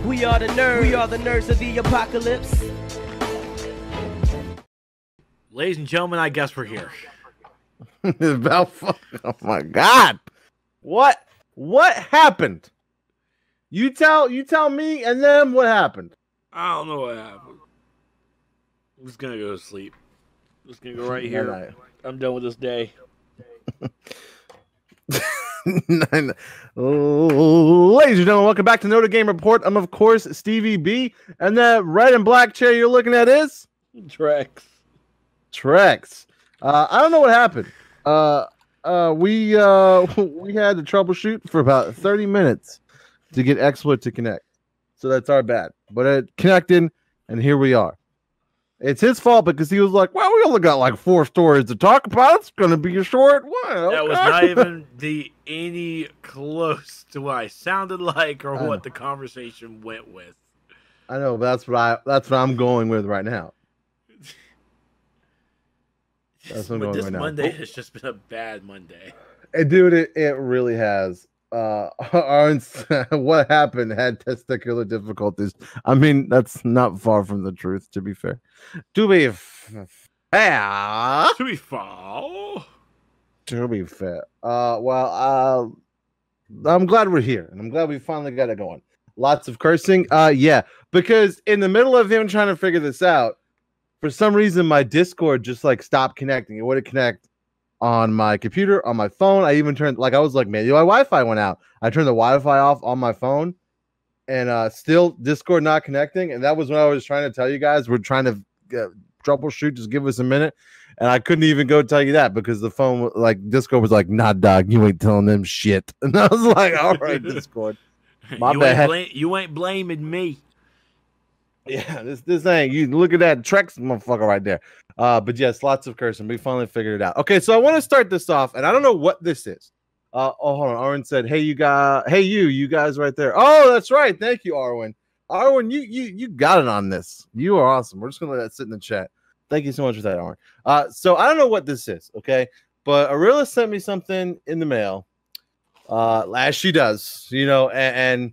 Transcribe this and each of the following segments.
We are the nerds. We are the nerds of the apocalypse. Ladies and gentlemen, I guess we're here. Oh my God! What happened? You tell me and them what happened. I don't know what happened. I'm just gonna go to sleep. I'm just gonna go right here. Right. I'm done with this day. Ladies and gentlemen, welcome back to NotA Game Report. I'm of course Stevie B, and that red and black chair you're looking at is Trex. I don't know what happened. We had to troubleshoot for about 30 minutes to get XSplit to connect, so that's our bad. But it connected, and here we are. It's his fault because he was like, "Well, we only got like 4 stories to talk about. It's going to be a short one." Okay. That was not even any close to what I sounded like or what the conversation went with. I know, but that's what I'm going with right now. That's what I'm going right now. Monday has just been a bad Monday. Dude, it really has. What happened had testicular difficulties. I mean, that's not far from the truth, to be fair. To be fair. Well, I'm glad we're here, and I'm glad we finally got it going. Lots of cursing. Yeah, because in the middle of him trying to figure this out, for some reason, my Discord just like stopped connecting. It wouldn't connect on my computer, on my phone. I even turned, like, I was like, maybe my Wi-Fi went out. I turned the Wi-Fi off on my phone, and still Discord not connecting. And that was when I was trying to tell you guys we're trying to troubleshoot. Just give us a minute. And I couldn't even go tell you that because the phone, like, Discord was like, nah, dog, you ain't telling them shit. And I was like, all right, Discord. My bad. You ain't blaming me. Yeah, this ain't, you look at that Trex motherfucker right there. But yes, lots of cursing. We finally figured it out. Okay, so I want to start this off, and I don't know what this is. Hold on. Arwen said, "Hey, you guys right there." Oh, that's right. Thank you, Arwen. Arwen, you got it on this. You are awesome. We're just gonna let that sit in the chat. Thank you so much for that, Arwen. So I don't know what this is, okay? But Arilla sent me something in the mail. As she does, you know, and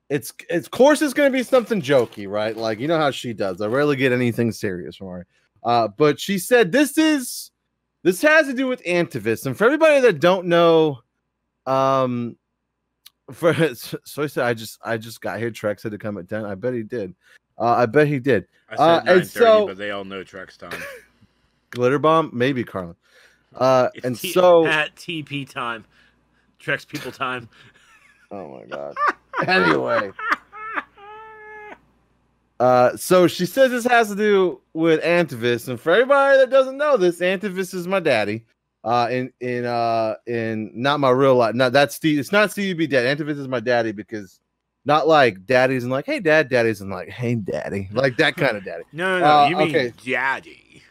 it's of course it's gonna be something jokey, right? Like, you know how she does. I rarely get anything serious from her. But she said this has to do with entices. And for everybody that don't know, so I said I just got here. Trex had to come at 10. I bet he did. I bet he did. I said 9:30, but they all know Trex time. Glitter bomb, maybe Carlin. And so at TP time, Trex people time. Oh my god. Anyway. So she says this has to do with entices, and for everybody that doesn't know this, entices is my daddy. In not my real life. No, that's Steve. It's not Stevie B. Dad. Entices is my daddy because not like daddies and like, hey dad, daddies and like, hey daddy, like that kind of daddy. No, you mean daddy.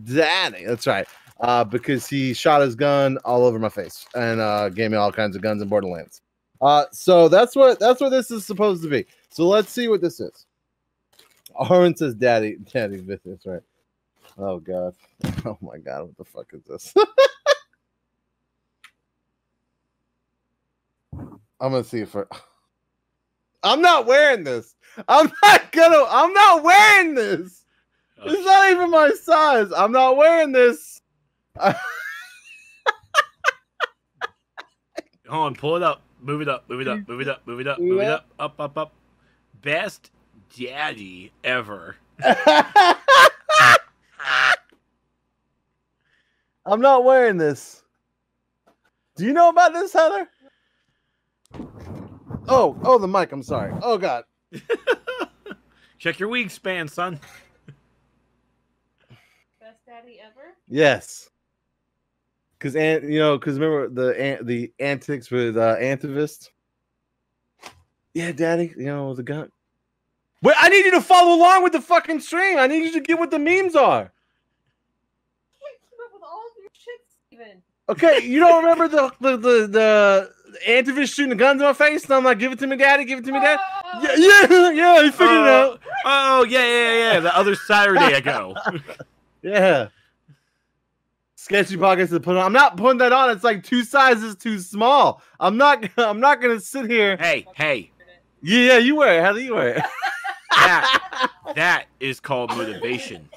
Daddy. That's right. Because he shot his gun all over my face and gave me all kinds of guns in Borderlands. So that's what this is supposed to be. So let's see what this is. Arwen says daddy business, right? Oh god. Oh my god, what the fuck is this? I'm gonna see if I'm not wearing this. I'm not wearing this. It's not even my size. I'm not wearing this. Hold on, pull it up. Move it up. Up. Best daddy ever. I'm not wearing this. Do you know about this, Heather? Oh, the mic. I'm sorry. Oh god. Check your wingspan, son. Best daddy ever? Yes. Because remember the antics with Antivist? Yeah, daddy, the gun. Wait, I need you to follow along with the fucking stream. I need you to get what the memes are. I can't keep up with all of your shit, Steven. Okay, you don't remember the Antivist shooting the guns in my face, and I'm like, give it to me, daddy, give it to me, daddy. Yeah, he figured it out. Oh, yeah. The other Saturday ago. Yeah. Sketchy pockets to put on. I'm not putting that on. It's like 2 sizes too small. I'm not gonna sit here. Hey. Yeah, you wear it. How do you wear it? That is called motivation.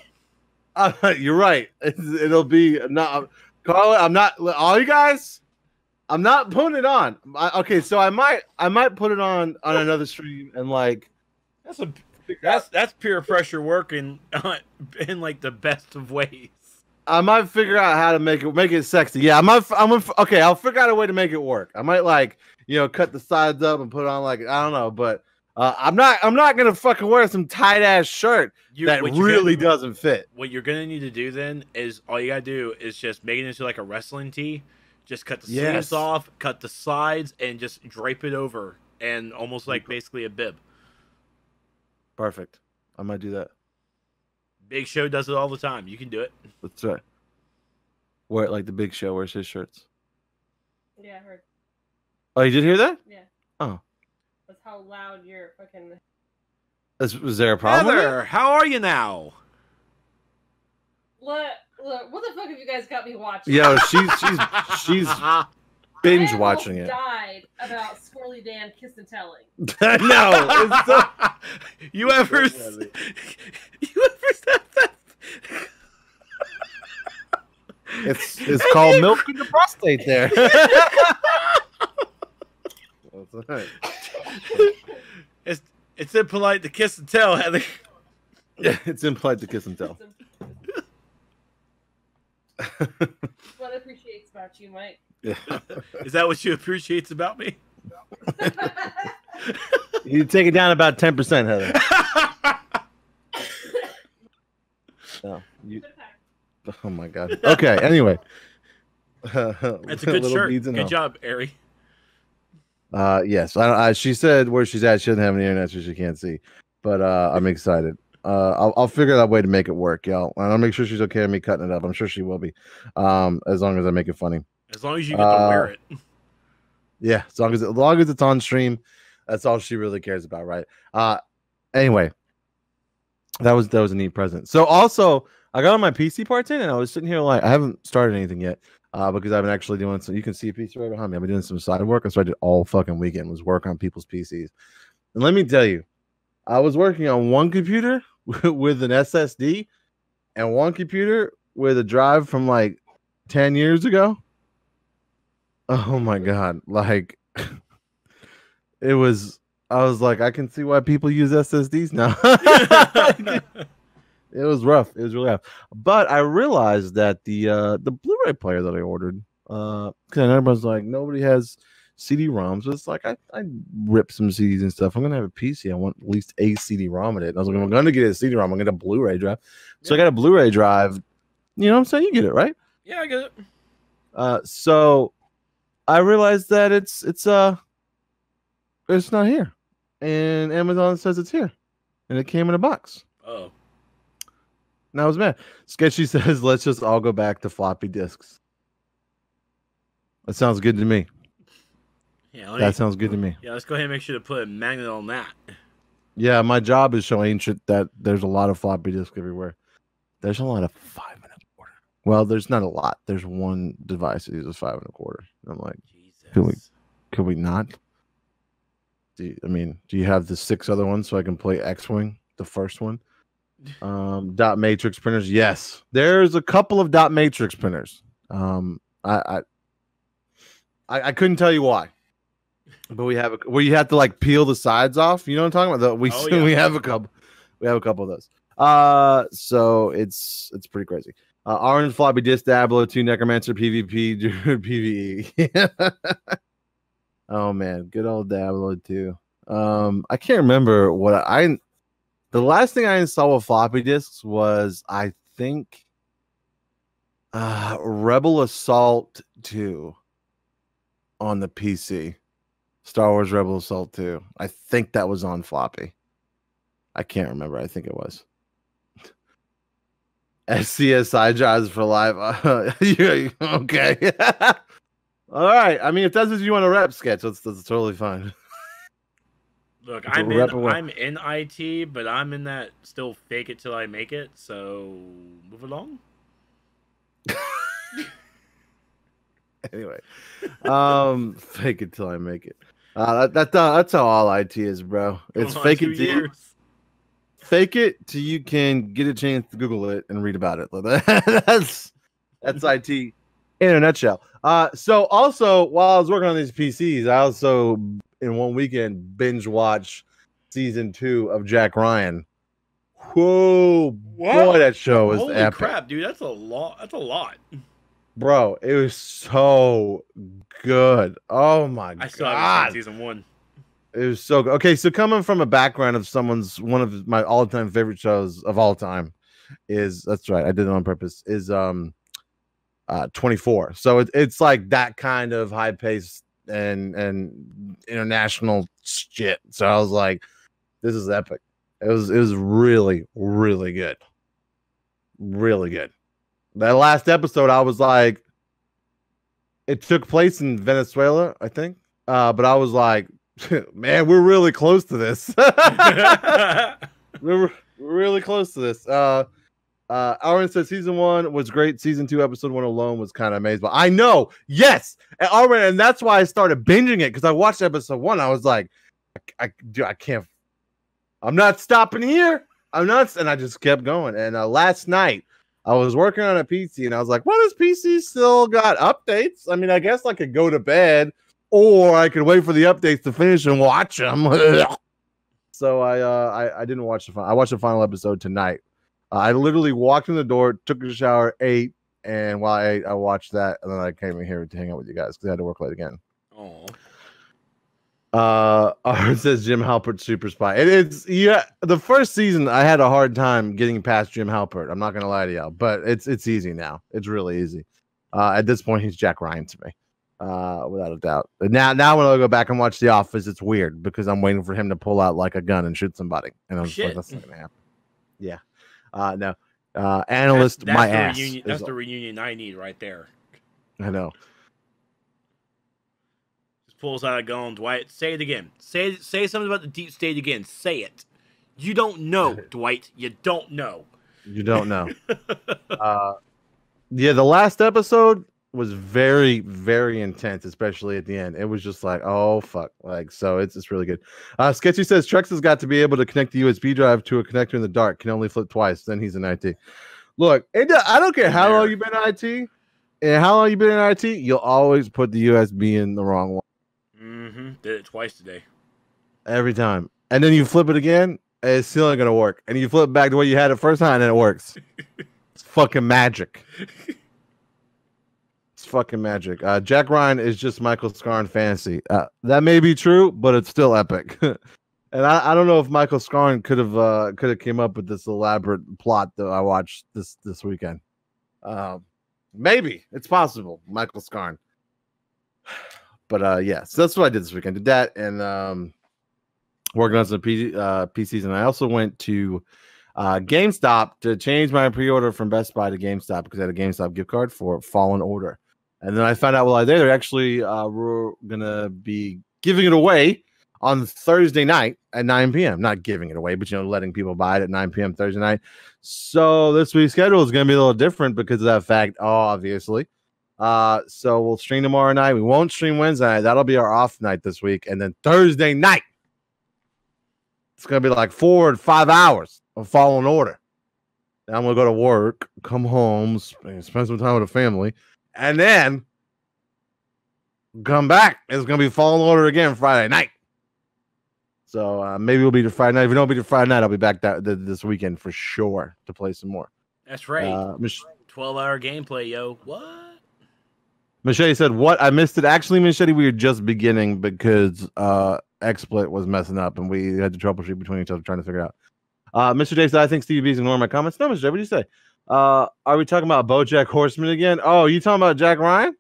You're right. It'll be not. Carla, I'm not. All you guys, I'm not putting it on. Okay, so I might put it on another stream and like. That's peer pressure working in like the best of ways. I might figure out how to make it sexy. Yeah, okay. I'll figure out a way to make it work. I might like cut the sides up and put on like I don't know, but I'm not gonna fucking wear some tight ass shirt that really doesn't fit. What you're gonna need to do then is all you gotta do is just make it into like a wrestling tee. Just cut the sleeves off, cut the sides, and just drape it over, and almost like basically a bib. Perfect. I might do that. Big Show does it all the time. You can do it. That's right. Wear it like the Big Show wears his shirts. Yeah, I heard. Oh, you did hear that? Yeah. Oh. That's how loud your fucking. Was there a problem? Heather, how are you now? Look, what the fuck have you guys got me watching? Yo, she's binge watching it. Died about Squirrely Dan kiss and telling. No, it's so... you ever said that? It's called milking the prostate there. That's right. It's impolite to kiss and tell, Heather. Yeah, it's impolite to kiss and tell. What appreciates about you, Mike? Yeah. Is that what you appreciates about me? You take it down about 10%, Heather. No, oh my god. Okay. Anyway, that's a good shirt. Good job, Ari. Yes. She said where she's at. She doesn't have any internet, so she can't see. But I'm excited. I'll figure out a way to make it work, y'all. I'll make sure she's okay with me cutting it up. I'm sure she will be. As long as I make it funny. As long as you get to wear it. Yeah, as long as it's on stream, that's all she really cares about, right? Anyway, that was a neat present. So also, I got on my PC parts in, and I was sitting here like I haven't started anything yet, because I've been actually doing some. You can see a PC right behind me. I've been doing some side work, and so I did all fucking weekend was work on people's PCs. And let me tell you, I was working on one computer with an SSD, and one computer with a drive from like 10 years ago. Oh my god, like I was like, I can see why people use SSDs now. It was rough. It was really rough. But I realized that the Blu-ray player that I ordered, because everyone's like, nobody has CD-ROMs. So it's like I rip some CDs and stuff. I'm gonna have a PC. I want at least a CD-ROM in it. And I was like, I'm gonna get a CD-ROM. I'm gonna get a Blu-ray drive. So I got a Blu-ray drive. You know what I'm saying? You get it, right? Yeah, I get it. So I realized that it's not here, and Amazon says it's here, and it came in a box. Oh, and I was mad. Sketchy says, "Let's just all go back to floppy disks." That sounds good to me. Yeah, that sounds good to me. Yeah, let's go ahead and make sure to put a magnet on that. Yeah, my job is showing shit that there's a lot of floppy disks everywhere. There's a lot of 5 1/4. Well, there's not a lot. There's one device that uses 5 1/4. I'm like, Jesus. Could we not? Do you have the 6 other ones so I can play X-Wing, the first one? Dot matrix printers. Yes, there's a couple of dot matrix printers. I couldn't tell you why, but we have where you have to like peel the sides off. You know what I'm talking about? We have a couple. We have a couple of those. So it's pretty crazy. Orange floppy disk, Diablo 2, Necromancer, PvP, PvE. Oh man, good old Diablo 2. I can't remember what the last thing I installed with floppy disks was, I think, Rebel Assault 2 on the PC. Star Wars Rebel Assault 2. I think that was on floppy. I can't remember. I think it was. SCSI drives for live. Okay. All right. I mean, if that's what you want to rep, Sketch, that's totally fine. Look, I'm in IT, but I'm in that still fake it till I make it. So move along. Anyway, fake it till I make it. That's how all IT is, bro. It's Going on fake 2 it till years. fake it till you can get a chance to Google it and read about it. That's IT in a nutshell. So also while I was working on these PCs, I also in one weekend binge watch season 2 of Jack Ryan. Whoa, boy, that show was Holy epic. crap, dude! That's a lot. That's a lot. Bro, it was so good. Oh my I still haven't seen god. season 1. It was so good. Okay, so coming from a background of one of my all-time favorite shows of all time is that's right, I did it on purpose, is 24. So it's like that kind of high paced and international shit. So I was like, this is epic. It was really, really good. Really good. That last episode, I was like, it took place in Venezuela, I think. But I was like, man, we're really close to this. we're really close to this. Aaron says season 1 was great. Season 2, episode 1 alone was kind of amazing. But I know, yes, and that's why I started binging it because I watched episode 1. I was like, I can't. I'm not stopping here. I'm not, and I just kept going. And last night I was working on a PC, and I was like, "Why does PC still got updates? I mean, I guess I could go to bed, or I could wait for the updates to finish and watch them." So I didn't watch the final. I watched the final episode tonight. I literally walked in the door, took a shower, ate, and while I ate, I watched that, and then I came in here to hang out with you guys because I had to work late again. Oh. It says Jim Halpert super spy. It's the first season I had a hard time getting past Jim Halpert. I'm not gonna lie to y'all, but it's easy now. It's really easy. At this point, he's Jack Ryan to me, without a doubt. Now when I go back and watch The Office, it's weird because I'm waiting for him to pull out like a gun and shoot somebody, and I'm just like, that's not gonna happen. Yeah. No. Analyst, that's my the ass. Reunion, that's the reunion I need right there. I know. Just pulls out a gun, Dwight. Say it again. Say something about the deep state again. Say it. You don't know, Dwight. You don't know. You don't know. Yeah, the last episode was very, very intense, especially at the end. It was just like, oh fuck, like so. It's really good. Sketchy says Trex has got to be able to connect the USB drive to a connector in the dark. Can only flip twice. Then he's in IT. Look, I don't care how long you've been in IT, and how long you've been in IT. You'll always put the USB in the wrong one. Mm-hmm. Did it twice today. Every time, and then you flip it again. It's still not gonna work. And you flip it back the way you had it first time, and it works. It's fucking magic. It's fucking magic. Jack Ryan is just Michael Scarn fantasy. That may be true, but it's still epic. And I don't know if Michael Scarn could have came up with this elaborate plot that I watched this weekend. Maybe it's possible, Michael Scarn. But yeah, so that's what I did this weekend. Did that and working on some PCs, and I also went to GameStop to change my pre-order from Best Buy to GameStop because I had a GameStop gift card for Fallen Order. And then I found out while I was there, they're actually we're gonna be giving it away on Thursday night at 9 p.m. Not giving it away, but letting people buy it at 9 p.m. Thursday night. So this week's schedule is gonna be a little different because of that fact, obviously. So we'll stream tomorrow night. We won't stream Wednesday night. That'll be our off night this week. And then Thursday night, it's gonna be like 4 to 5 hours of Fallen Order. Then I'm gonna go to work, come home, spend some time with the family, and then come back. It's gonna be Fallen Order again Friday night. So maybe we'll be to Friday night. If we don't be to Friday night, I'll be back this weekend for sure to play some more. That's right. 12-hour gameplay, yo. What? Machete said, "What? I missed it." Actually, Machete, we were just beginning because XSplit was messing up, and we had to troubleshoot between each other trying to figure it out. Mr. J said, "I think Stevie B's ignoring my comments." No, Mr. J, what do you say? Are we talking about BoJack Horseman again? Oh, you talking about Jack Ryan?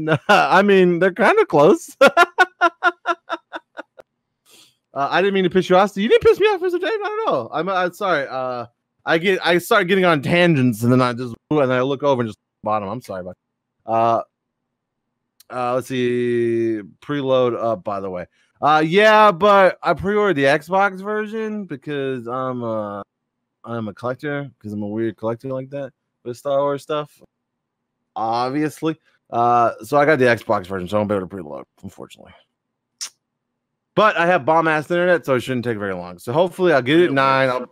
No, I mean, they're kind of close. I didn't mean to piss you off. You didn't piss me off, Mr. J. I don't know. I'm sorry. I start getting on tangents, and then I look over and just bottom. I'm sorry about. Let's see. Preload up, by the way. Yeah, but I pre-ordered the Xbox version because I'm a collector, because I'm a weird collector like that with Star Wars stuff. Obviously. So I got the Xbox version, so I won't be able to preload, unfortunately. But I have bomb ass internet, so it shouldn't take very long. So hopefully I'll get it at 9.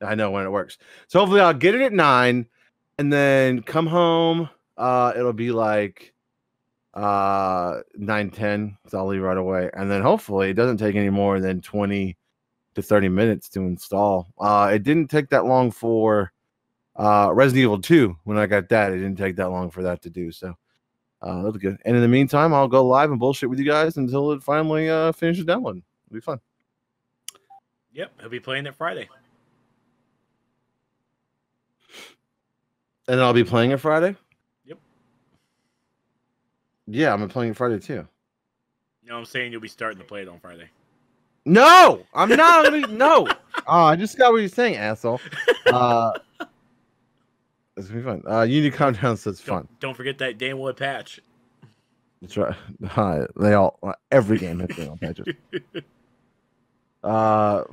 I know when it works. So hopefully I'll get it at 9 and then come home. It'll be like 9:10. So I'll leave right away. And then hopefully it doesn't take any more than 20 to 30 minutes to install. It didn't take that long for Resident Evil 2 when I got that. It didn't take that long for that to do. So that'll be good. And in the meantime, I'll go live and bullshit with you guys until it finally finishes downloading. It'll be fun. Yep, he'll be playing it Friday. And I'll be playing it Friday? Yep. Yeah, I'm playing it Friday too. No, I'm saying you'll be starting to play it on Friday. No, I'm not. No. Oh, I just got what you're saying, asshole. It's gonna be fun. Unity Countdown says fun. Don't forget that Danewood patch. That's right. Every game has Danewood patches.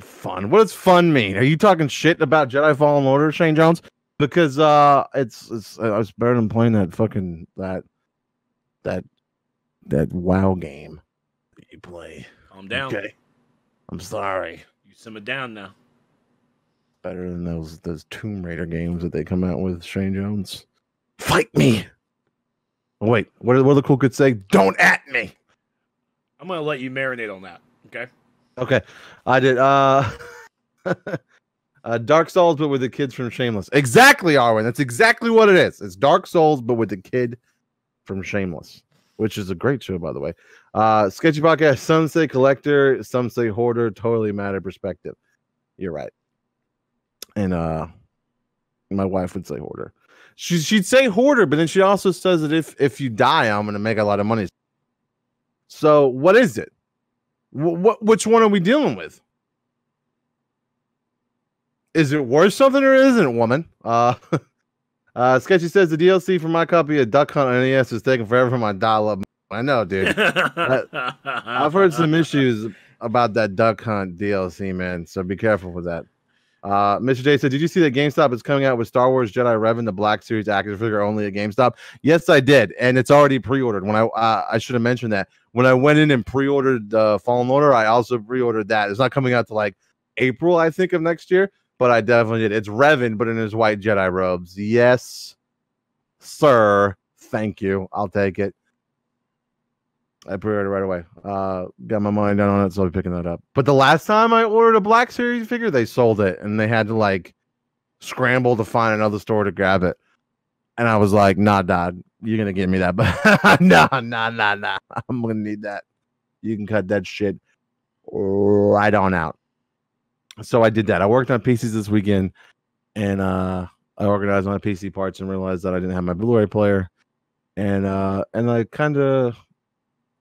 Fun. What does fun mean? Are you talking shit about Jedi Fallen Order, Shane Jones? Because it's better than playing that fucking that WoW game that you play. Calm down. Okay. I'm sorry. You simmer down now. Better than those Tomb Raider games that they come out with, Shane Jones. Fight me. Oh, wait, what do the cool kids say? Don't at me. I'm gonna let you marinate on that. Okay. I did Dark Souls, but with the kids from Shameless. Exactly, Arwen. That's exactly what it is. It's Dark Souls, but with the kid from Shameless, which is a great show, by the way. Sketchy Podcast, some say collector, some say hoarder. Totally matter perspective. You're right. And my wife would say hoarder. She'd say hoarder, but then she also says that if you die, I'm going to make a lot of money. So what is it? Which one are we dealing with? Is it worth something or isn't it, woman? Sketchy says the DLC for my copy of Duck Hunt on NES is taking forever for my dial-up. I know, dude. I've heard some issues about that Duck Hunt DLC, man. So be careful with that. Mr. J said, did you see that GameStop is coming out with Star Wars Jedi Revan, the Black Series action figure only at GameStop? Yes, I did, and it's already pre-ordered. When I should have mentioned that. When I went in and pre-ordered Fallen Order, I also pre-ordered that. It's not coming out to like April, I think, of next year, but I definitely did. It's Revan, but in his white Jedi robes. Yes, sir. Thank you. I'll take it. I pre-ordered right away. Got my mind down on it, so I'll be picking that up. But the last time I ordered a Black Series figure, they sold it, and they had to like scramble to find another store to grab it. And I was like, "Nah, Dad, you're gonna give me that, but nah. I'm gonna need that. You can cut that shit right on out." So I did that. I worked on PCs this weekend, and I organized my PC parts and realized that I didn't have my Blu-ray player, and I kind of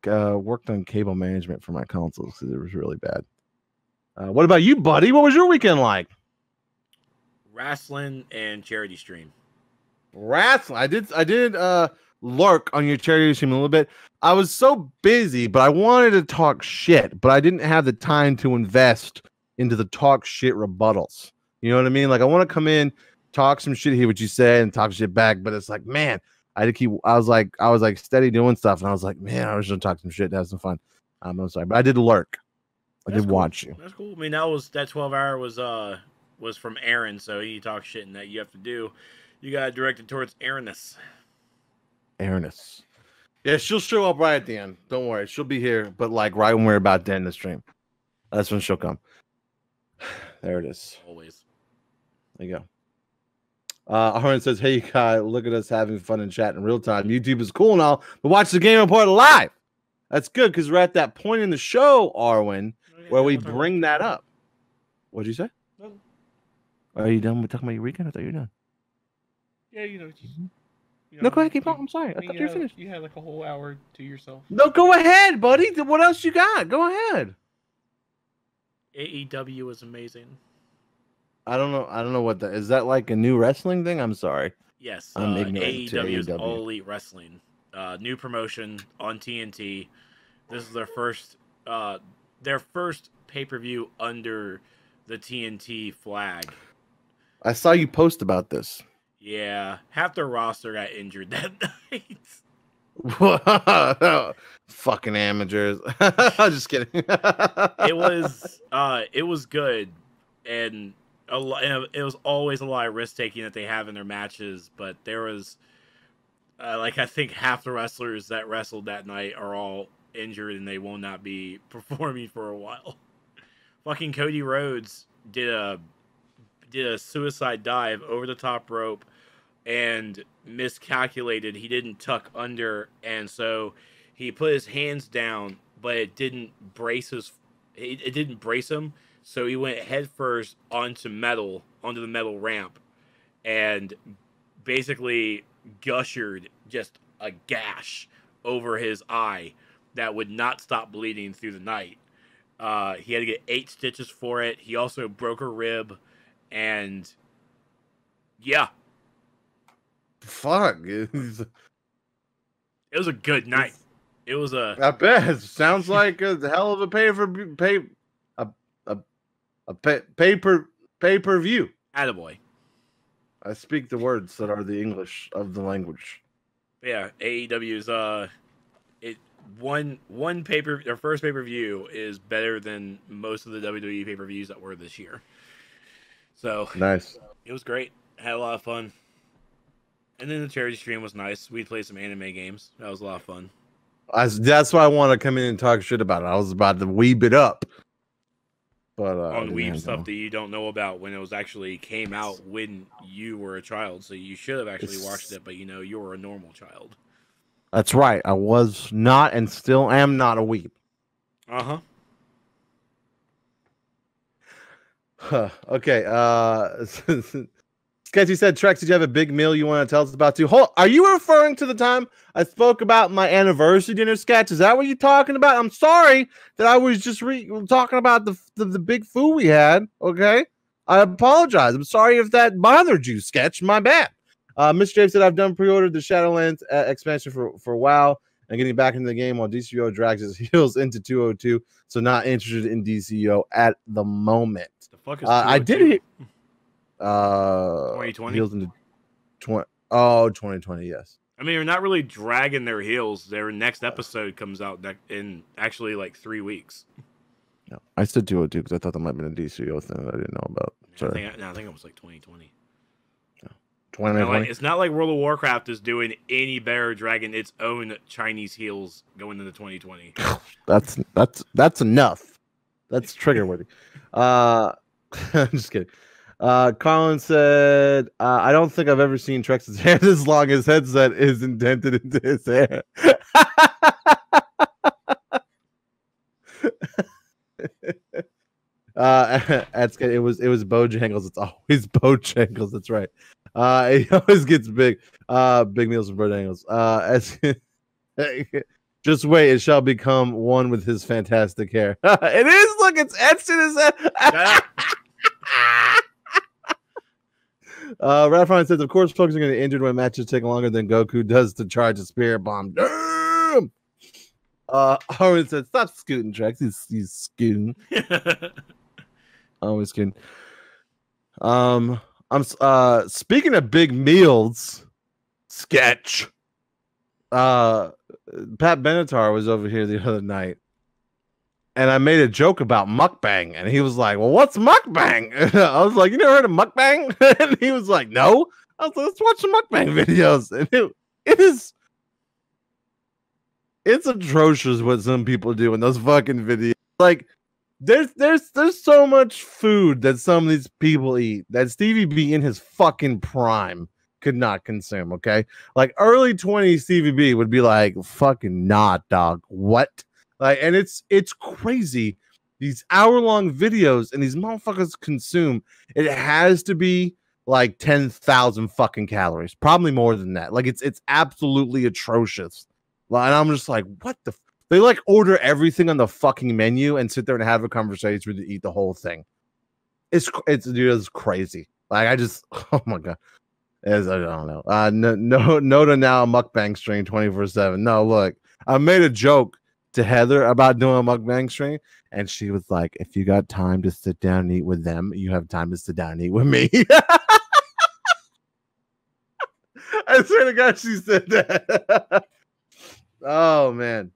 worked on cable management for my consoles because it was really bad. What about you, buddy? What was your weekend like? Wrestling and charity stream. Wrestling. I did lurk on your charity stream a little bit. I was so busy, but I wanted to talk shit, but I didn't have the time to invest into the talk shit rebuttals. You know what I mean? Like I want to come in, talk some shit, hear what you say, and talk shit back. But it's like, man, I was like steady doing stuff, and I was like, man, I was gonna talk some shit, have some fun. I'm sorry, but I did lurk. That's did cool. watch you. That's cool. I mean, that 12-hour was from Aaron, so he talks shit, and that you have to do. You got directed towards Aaroness. Yeah, she'll show up right at the end. Don't worry, she'll be here, but like right when we're about to end the stream, that's when she'll come. There it is. Always. There you go. Harlan says, hey, Kai, look at us having fun and chat in real time. YouTube is cool and all, but watch the Game Report live. That's good because we're at that point in the show, Arwen, where we bring that up. What'd you say? No. Are you done with talking about your weekend? I thought you were done. Yeah, you know. No, go ahead, keep on. I'm sorry. I thought you were finished. You had like a whole hour to yourself. No, go ahead, buddy. What else you got? Go ahead. AEW was amazing. I don't know what that is. That like a new wrestling thing? I'm sorry. Yes. I'm ignorant to AEW is AEW. All Elite Wrestling. New promotion on TNT. This is their first pay-per-view under the TNT flag. I saw you post about this. Yeah, half their roster got injured that night. Fucking amateurs. I'm just kidding. It was good, and it was always a lot of risk taking that they have in their matches. But there was, I think half the wrestlers that wrestled that night are all injured and they will not be performing for a while. Fucking Cody Rhodes did a suicide dive over the top rope and miscalculated. He didn't tuck under, and so he put his hands down, but it didn't brace him. So he went headfirst onto the metal ramp, and basically gushered just a gash over his eye that would not stop bleeding through the night. He had to get 8 stitches for it. He also broke a rib, and yeah. Fuck. It was a good night. It was a. I bet. It sounds like a hell of a pay-per-view. Attaboy. I speak the words that are the English of the language. Yeah, AEW's their first pay-per-view is better than most of the WWE pay-per-views that were this year. So nice. It was great. Had a lot of fun. And then the charity stream was nice. We played some anime games. That was a lot of fun. That's why I want to come in and talk shit about it. I was about to weeb it up. But on weeb stuff that you don't know about when it was actually came out when you were a child. So you should have actually watched it, but you were a normal child. That's right. I was not and still am not a weeb. Uh-huh. Okay. Sketchy said, Trex, did you have a big meal you want to tell us about too? Are you referring to the time I spoke about my anniversary dinner sketch? Is that what you're talking about? I'm sorry that I was just talking about the big food we had. Okay. I apologize. I'm sorry if that bothered you, Sketch. My bad. Mr. James said, I've done pre-ordered the Shadowlands expansion for WoW and getting back into the game while DCO drags his heels into 202. So not interested in DCO at the moment. The fuck is 202? I did 2020 heels into 2020. Yes. I mean, they're not really dragging their heels. Their next episode comes out in actually like 3 weeks. No, I said 202 because I thought that might have been a DCO thing that I didn't know about. Sorry. I think it was like 2020. 2020. It's not like World of Warcraft is doing any better dragging its own Chinese heels going into 2020. That's enough. That's trigger worthy. I'm just kidding. Colin said, I don't think I've ever seen Trex's hair this long. His headset is indented into his hair. It was Bojangles. It's always Bojangles. That's right. He always gets big meals from Bojangles. Just wait, it shall become one with his fantastic hair. It is. Look, it's etched in his head. Radfine says, of course, focusing on the injured when matches take longer than Goku does to charge a spirit bomb. Damn. Owen said, stop scooting, Trex. He's scooting. Always kidding. I'm speaking of big meals, Sketch. Pat Benatar was over here the other night, and I made a joke about mukbang, and he was like, well, what's mukbang? I was like, you never heard of mukbang? And he was like, no. I was like, let's watch some mukbang videos. And it's atrocious what some people do in those fucking videos. Like, there's so much food that some of these people eat that Stevie B in his fucking prime could not consume. Okay, like early 20s Stevie B would be like, fucking not, dog. What? Like, and it's crazy. These hour-long videos and these motherfuckers consume. It has to be like 10,000 fucking calories, probably more than that. Like, it's absolutely atrocious. And I'm just like, what the? They like order everything on the fucking menu and sit there and have a conversation to eat the whole thing. It's crazy. Like, I just, oh my god, I don't know. NotA now a mukbang stream 24/7. No, look, I made a joke to Heather about doing a mukbang stream, and she was like, "If you got time to sit down and eat with them, you have time to sit down and eat with me." I swear to God, she said that. Oh man.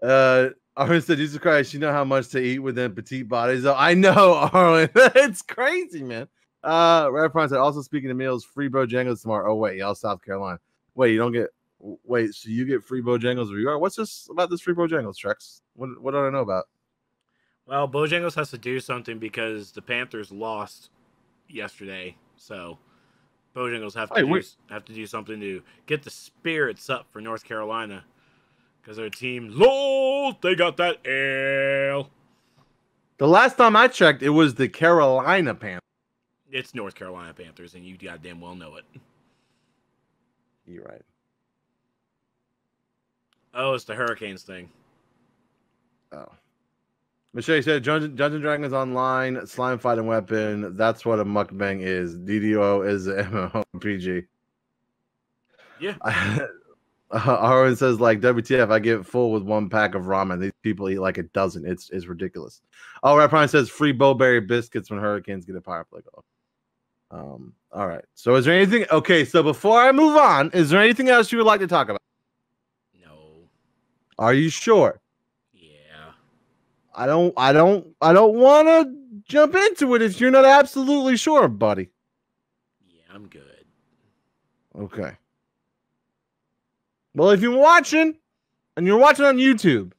Arlen said, Jesus Christ, you know how much to eat within petite bodies. Oh, I know, Arlen. It's crazy, man. Red Prime said, also speaking of meals, free Bojangles tomorrow. Oh, wait, y'all South Carolina. Wait, you don't get wait, so you get free Bojangles where you are? What's this about this free Bojangles, Trex? What do I know about? Well, Bojangles has to do something because the Panthers lost yesterday, so Bojangles have to do something to get the spirits up for North Carolina because their team, lol, they got that L. The last time I checked, it was the Carolina Panthers. It's North Carolina Panthers, and you goddamn well know it. You're right. Oh, it's the Hurricanes thing. Oh. Michelle said, Dungeons and Dragons Online, slime fighting weapon. That's what a mukbang is. DDO is an MMORPG. Yeah. Arwen says, like, WTF, I get full with one pack of ramen. These people eat like a dozen. It's ridiculous. Oh, Red Prime says, free Bowberry biscuits when Hurricanes get a power play goal. All right. So is there anything? Okay, so before I move on, is there anything else you would like to talk about? No. Are you sure? Yeah. I don't want to jump into it if you're not absolutely sure, buddy. Yeah, I'm good. Okay. Well, if you're watching and you're watching on YouTube,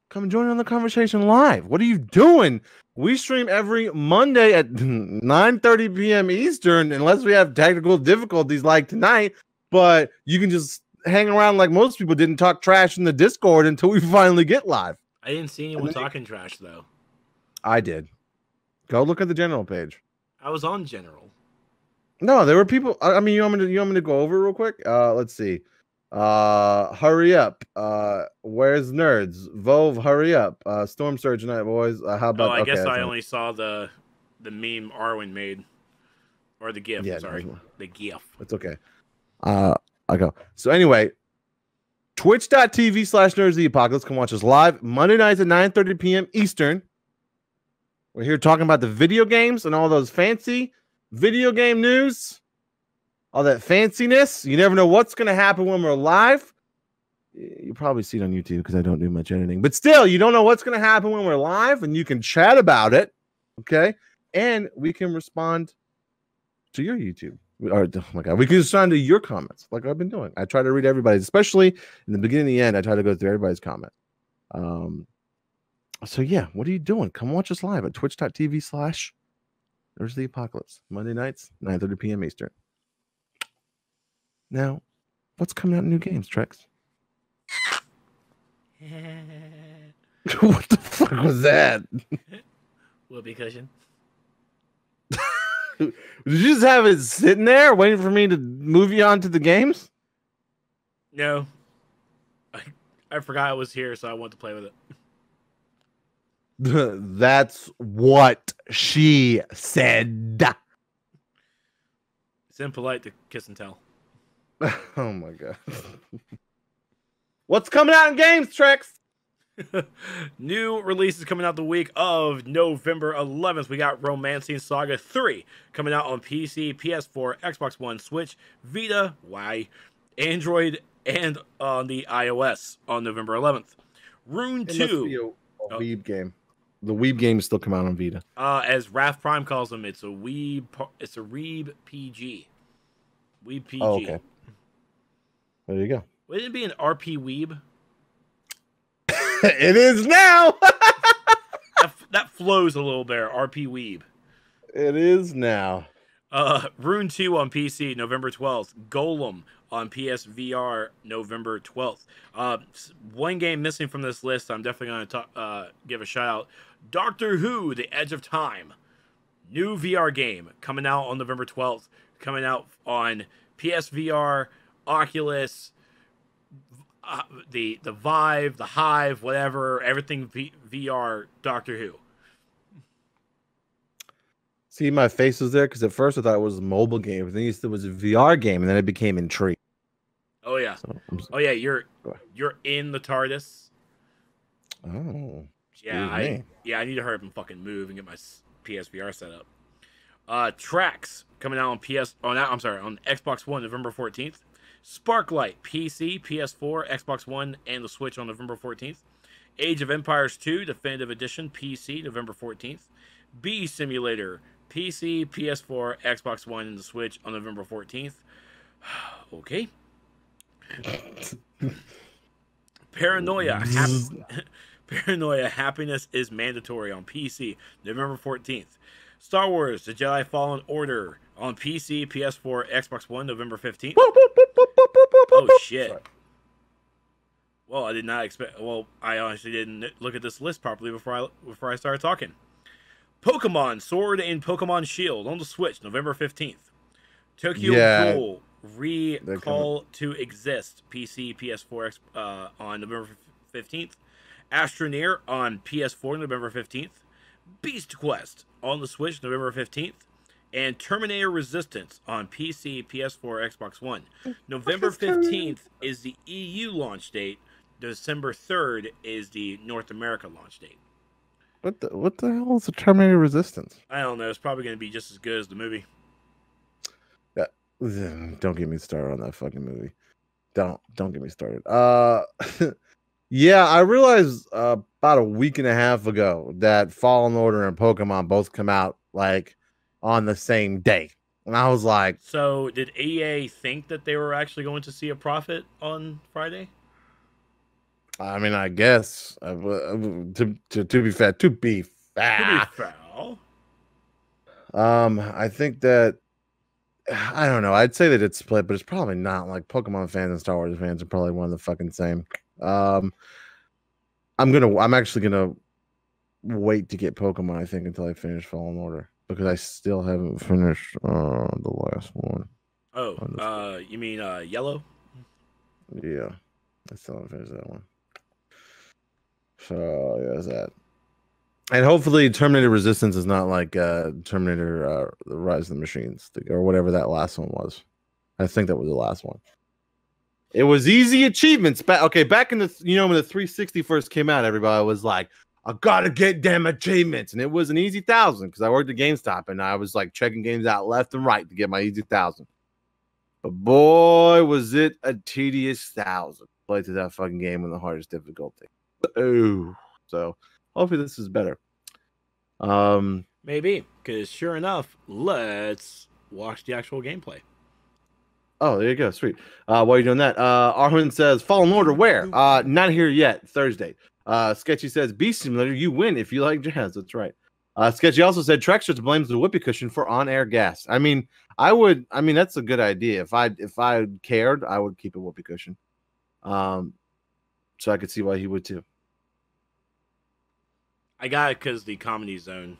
come join in on the conversation live. What are you doing? We stream every Monday at 9:30 p.m. Eastern, unless we have technical difficulties like tonight. But you can just hang around like most people did and talk trash in the Discord until we finally get live. I didn't see anyone talking trash, though. I did. Go look at the general page. I was on general. No, there were people. I mean, you want me to go over real quick? Let's see. Hurry up. Where's nerds? Vove, hurry up. Storm Surge tonight, boys. How about? Oh, I guess I only saw the meme Arwen made, or the GIF. Yeah, sorry, the GIF. It's okay. I go. So anyway, twitch.tv/nerdstheapocalypse. Come watch us live Monday nights at 9:30 p.m. Eastern. We're here talking about the video games and all those fancy video game news, all that fanciness. You never know what's going to happen when we're live. You probably see it on YouTube because I don't do much editing, but still, you don't know what's going to happen when we're live, and you can chat about it. Okay. And we can respond to your YouTube. Or, oh my God, we can respond to your comments like I've been doing. I try to read everybody's, especially in the beginning and the end. I try to go through everybody's comment. So yeah, what are you doing? Come watch us live at twitch.tv/There's the Apocalypse. Monday nights, 9:30 p.m. Eastern. Now, what's coming out in new games, Trex? What the fuck was that? Whoopee cushion. Did you just have it sitting there waiting for me to move you on to the games? No. I forgot it was here, so I wanted to play with it. That's what she said. It's impolite to kiss and tell. Oh my God. What's coming out in games, Trex? New releases coming out the week of November 11th. We got Romancing Saga 3 coming out on PC, PS4, Xbox One, Switch, Vita, Android, and on the iOS on November 11th. Rune 2. A Weeb game. The Weeb game is still coming out on Vita. As Wrath Prime calls them, it's a Weeb PG. Weeb PG. Oh, okay. There you go. Wouldn't it be an RP Weeb? It is now. that flows a little there. RP Weeb. It is now. Rune 2 on PC, November 12th. Golem on PSVR, November 12th. One game missing from this list I'm definitely going to give a shout out. Doctor Who, The Edge of Time. New VR game coming out on November 12th. Coming out on PSVR, Oculus, the Vive, the Hive, whatever, everything VR Doctor Who. See, my face was there because at first I thought it was a mobile game, but then you said it was a VR game, and then it became intrigued. Oh yeah, you're in the TARDIS. Oh, yeah, I need to hurry up and fucking move and get my PSVR set up. Trex coming out on on Xbox One November 14th. Sparklight, PC, PS4, Xbox One, and the Switch on November 14th. Age of Empires 2 Definitive Edition, PC, November 14th. Bee Simulator, PC, PS4, Xbox One, and the Switch on November 14th. Okay. Paranoia, Paranoia, Happiness is Mandatory on PC, November 14th. Star Wars, The Jedi Fallen Order on PC, PS4, Xbox One, November 15th. Oh, shit. Sorry. Well, I did not expect... Well, I honestly didn't look at this list properly before I started talking. Pokemon Sword and Pokemon Shield on the Switch, November 15th. Tokyo Ghoul Recall to Exist, PC, PS4 on November 15th. Astroneer on PS4, November 15th. Beast Quest on the Switch, November 15th. And Terminator Resistance on PC, PS4, Xbox One. November 15th is the EU launch date. December 3rd is the North America launch date. What the hell is the Terminator Resistance? I don't know. It's probably going to be just as good as the movie. Yeah, don't get me started on that fucking movie. Don't get me started. Yeah, I realized about a week and a half ago that Fallen Order and Pokemon both come out like on the same day, and I was like, so did EA think that they were actually going to see a profit on Friday? I mean, I guess to be fair, I think that I don't know. I'd say that it's split, but it's probably not. Like Pokemon fans and Star Wars fans are probably one of the fucking same. I'm actually gonna wait to get Pokemon, I think, until I finish Fallen Order because I still haven't finished the last one. Oh, you mean Yellow? Yeah, I still haven't finished that one. So yeah, that's that. And hopefully, Terminator Resistance is not like Terminator The Rise of the Machines or whatever that last one was. I think that was the last one. It was easy achievements. Back in the when the 360 first came out, everybody was like, I gotta get damn achievements. And it was an easy 1,000 because I worked at GameStop and I was like checking games out left and right to get my easy 1,000. But boy, was it a tedious 1,000. Play through that fucking game on the hardest difficulty. Oh, so hopefully this is better. Maybe, because sure enough, let's watch the actual gameplay. Oh, there you go. Sweet. While you're doing that, Arwen says, Fallen Order, where? Not here yet. Thursday. Sketchy says, Beast Simulator, you win if you like jazz. That's right. Sketchy also said, Trex blames the whoopee cushion for on-air gas. I mean, that's a good idea. If I cared, I would keep a whoopee cushion. So I could see why he would too. I got it because the Comedy Zone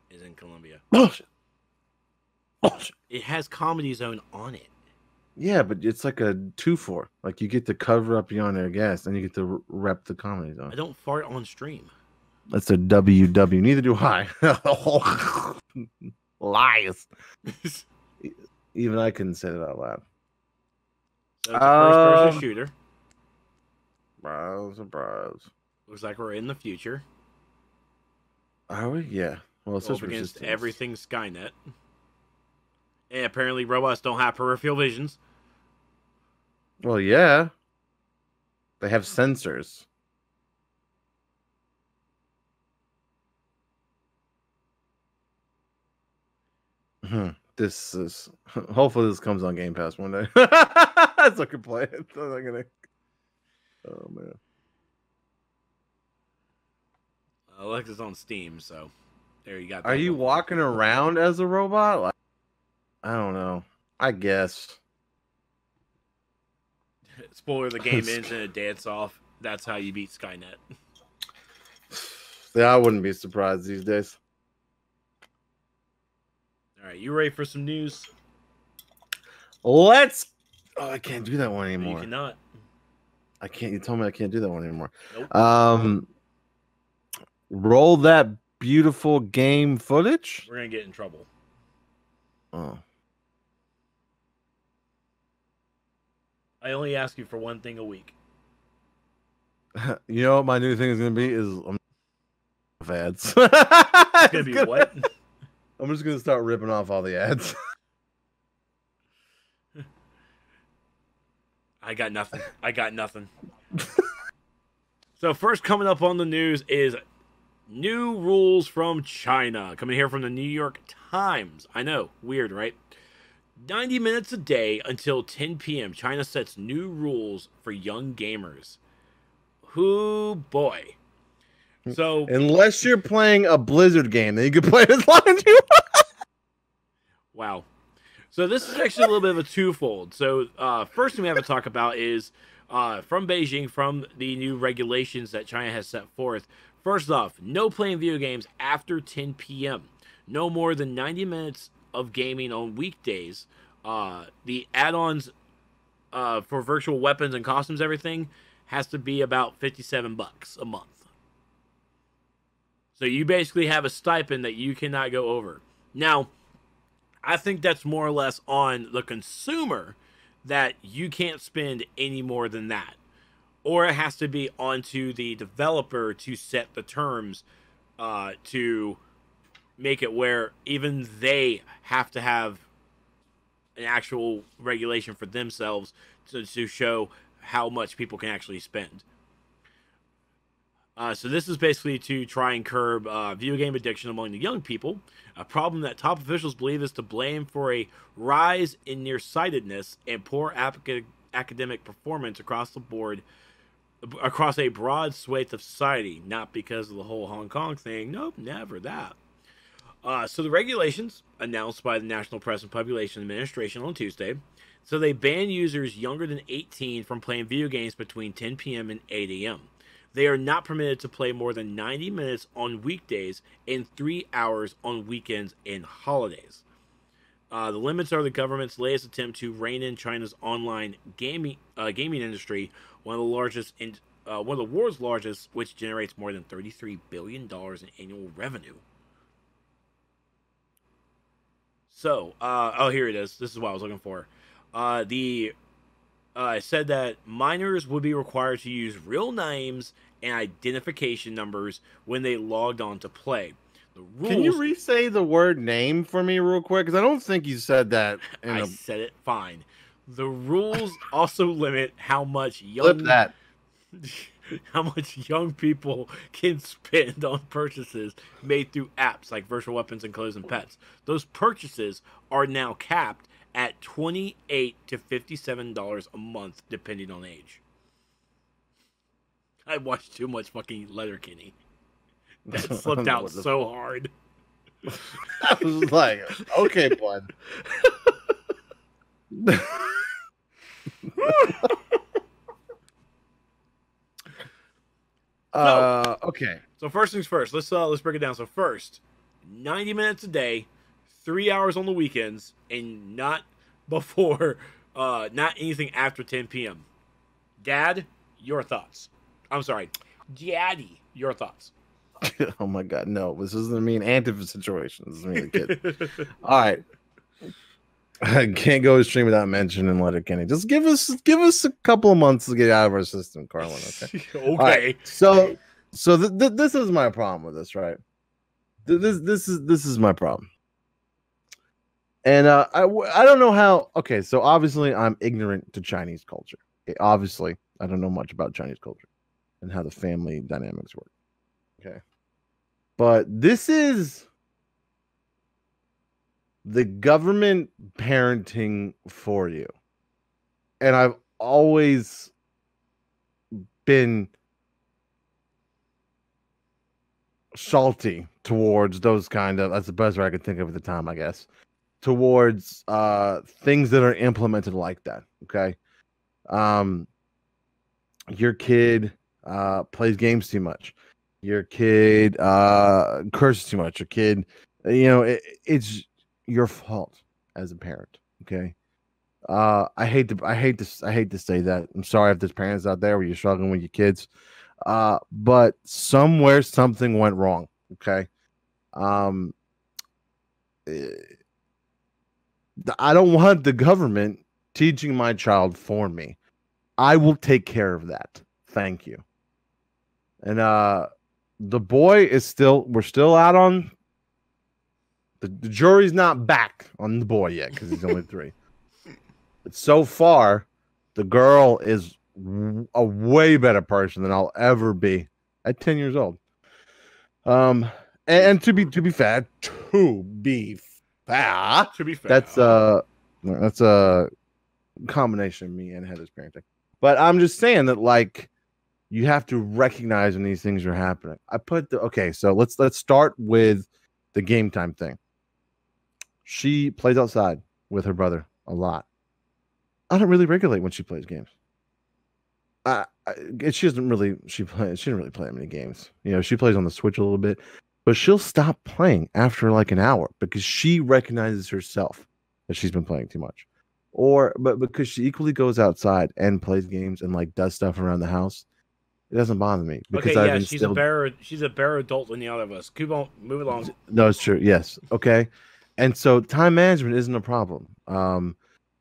is in Columbia. Bullshit. It has Comedy Zone on it. Yeah, but it's like a 2-for. Like you get to cover up your on-air gas, and you get to rep the Comedy Zone. I don't fart on stream. That's a WW. Neither do I. Lies. Even I couldn't say that out loud. So it's a first-person shooter. Surprise. Looks like we're in the future. Are we? Yeah. Well, it's up against everything Skynet. And apparently robots don't have peripheral visions. Well, yeah. They have sensors. This is hopefully this comes on Game Pass one day. So I can play it. Oh man. Alexa's on Steam, so there you got that. Are you walking around as a robot? Like, I don't know. I guess. Spoiler, the game ends in a dance off. That's how you beat Skynet. Yeah, I wouldn't be surprised these days. All right, you ready for some news? Let's. Oh, I can't do that one anymore. You cannot. I can't. You told me I can't do that one anymore. Nope. Roll that beautiful game footage. We're gonna get in trouble. Oh. I only ask you for one thing a week. You know what my new thing is gonna be is ads. It's gonna be what? I'm just gonna start ripping off all the ads. I got nothing. I got nothing. So first coming up on the news is new rules from China. Coming here from the New York Times. I know, weird, right? 90 minutes a day until 10 p.m. China sets new rules for young gamers. Hoo boy. So unless you're playing a Blizzard game, then you can play it as long as you want. Wow. So this is actually a little bit of a twofold. So first thing we have to talk about is from Beijing, from the new regulations that China has set forth. First off, no playing video games after 10 p.m. No more than 90 minutes of gaming on weekdays. The add-ons for virtual weapons and costumes, everything, has to be about $57 a month. So you basically have a stipend that you cannot go over. Now, I think that's more or less on the consumer that you can't spend any more than that. Or it has to be onto the developer to set the terms to make it where even they have to have an actual regulation for themselves to show how much people can actually spend. So this is basically to try and curb video game addiction among the young people, a problem that top officials believe is to blame for a rise in nearsightedness and poor academic performance across the board, across a broad swathe of society, not because of the whole Hong Kong thing. Nope, never that. So the regulations, announced by the National Press and Population Administration on Tuesday, so they ban users younger than 18 from playing video games between 10 p.m. and 8 a.m. They are not permitted to play more than 90 minutes on weekdays and 3 hours on weekends and holidays. The limits are the government's latest attempt to rein in China's online gaming industry, one of the world's largest, which generates more than $33 billion in annual revenue. So, here it is. This is what I was looking for. Said that minors would be required to use real names and identification numbers when they logged on to play. The rules, can you re-say the word name for me real quick? Because I don't think you said that. I said it fine. The rules also limit how much young people can spend on purchases made through apps like virtual weapons and clothes and pets. Those purchases are now capped at $28 to $57 a month, depending on age. I watched too much fucking Letterkenny. That slipped out so hard. I was like, okay, bud. Okay. So first things first, let's break it down. So first, 90 minutes a day, 3 hours on the weekends, and not before, not anything after 10 p.m. Dad, your thoughts. I'm sorry, Daddy, your thoughts. Oh my God, no! This isn't me an antifa situation. This is me, a kid. All right, I can't go a stream without mentioning Letterkenny. Just give us a couple of months to get out of our system, Carlin. Okay. Okay. Right, so this is my problem with this, right? This is my problem. And I don't know how. Okay, so obviously I'm ignorant to Chinese culture. Okay, obviously I don't know much about Chinese culture and how the family dynamics work. Okay, but this is the government parenting for you, and I've always been salty towards those kind of. That's the best way I could think of at the time, I guess. Towards things that are implemented like that. Okay, your kid plays games too much. Your kid curses too much. Your kid, it's your fault as a parent. Okay, I hate to say that. I'm sorry if there's parents out there where you're struggling with your kids, but somewhere something went wrong. Okay, I don't want the government teaching my child for me. I will take care of that. Thank you. And the boy is we're still out on the jury's not back on the boy yet because he's only 3. But so far, The girl is a way better person than I'll ever be at 10 years old. And to be fair, that's a combination of me and Heather's parenting. But I'm just saying that, like, you have to recognize when these things are happening. So let's start with the game time thing. She plays outside with her brother a lot. I don't really regulate when she plays games. She doesn't really play that many games. You know, she plays on the Switch a little bit, but she'll stop playing after like an hour because she recognizes herself that she's been playing too much. But because she equally goes outside and plays games and like does stuff around the house, it doesn't bother me. Because she's a better adult than the other of us. Keep on, move along. No, it's true. Yes. Okay. And so time management isn't a problem.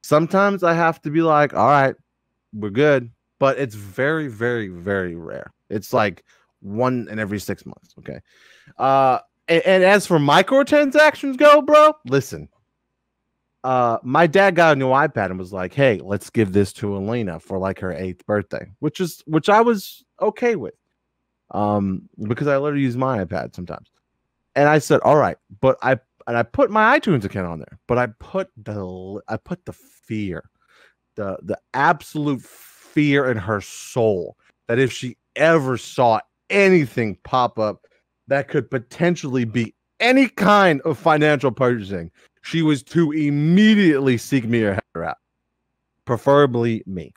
Sometimes I have to be like, all right, we're good. But it's very, very, very rare. It's like 1 in every 6 months. Okay. And as for microtransactions go, bro, listen. My dad got a new iPad and was like, hey, let's give this to Elena for like her 8th birthday, which I was okay with. Because I let her use my iPad sometimes. And I said, all right, but I put my iTunes account on there, but I put the fear, the absolute fear in her soul that if she ever saw anything pop up that could potentially be any kind of financial purchasing, she was to immediately seek me or her out, preferably me.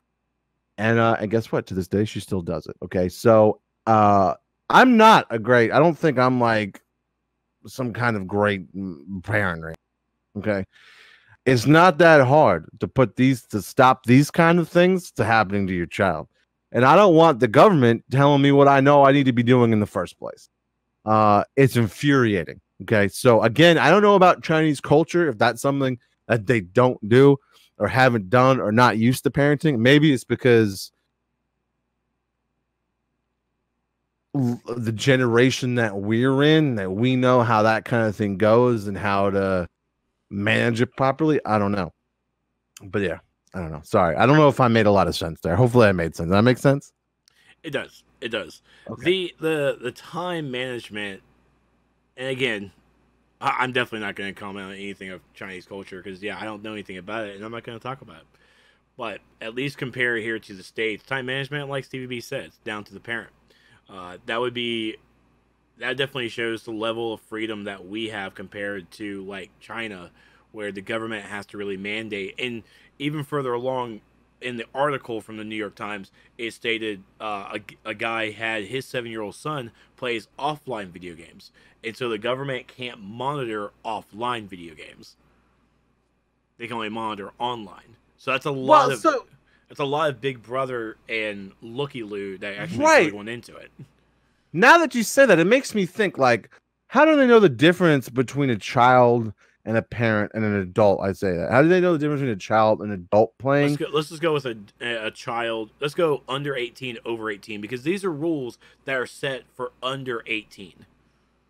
And guess what? To this day, she still does it. Okay, so I'm not I don't think I'm like some kind of great parent, right? Okay. It's not that hard to stop these kind of things to happening to your child. And I don't want the government telling me what I know I need to be doing in the first place. It's infuriating. Okay. So again, I don't know about Chinese culture, if that's something that they don't do or haven't done or not used to parenting. Maybe it's because the generation that we're in, that we know how that kind of thing goes and how to manage it properly. I don't know. But yeah, I don't know. Sorry. I don't know if I made a lot of sense there. Hopefully I made sense. Does that make sense? It does. It does. Okay. The time management, and again, I'm definitely not going to comment on anything of Chinese culture because, yeah, I don't know anything about it, and I'm not going to talk about it. But at least compare it here to the States. Time management, like Stevie B said, it's down to the parent. That definitely shows the level of freedom that we have compared to like China, where the government has to really mandate. And even further along in the article from the New York Times, it stated a guy had his 7-year-old son plays offline video games, and so the government can't monitor offline video games. They can only monitor online. So that's a lot that's a lot of Big Brother and looky-loo that actually really went into it. Now that you say that, it makes me think, like, how do they know the difference between a child and a parent and an adult? I say that. How do they know the difference between a child and an adult playing? Let's just go with a child. Let's go under 18, over 18, because these are rules that are set for under 18.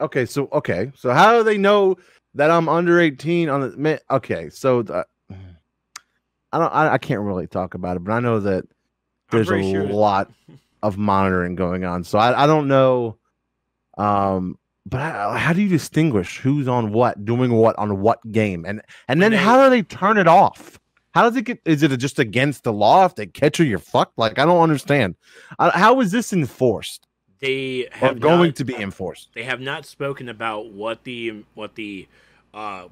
Okay, so how do they know that I'm under 18 on the? Okay, so I can't really talk about it, but I know that there's a lot of monitoring going on. So I don't know. But how do you distinguish who's on what, doing what on what game? And then how do they turn it off? How does it get, is it just against the law? If they catch you, you're fucked? Like, I don't understand. How is this enforced? They have going to be enforced. They have not spoken about what the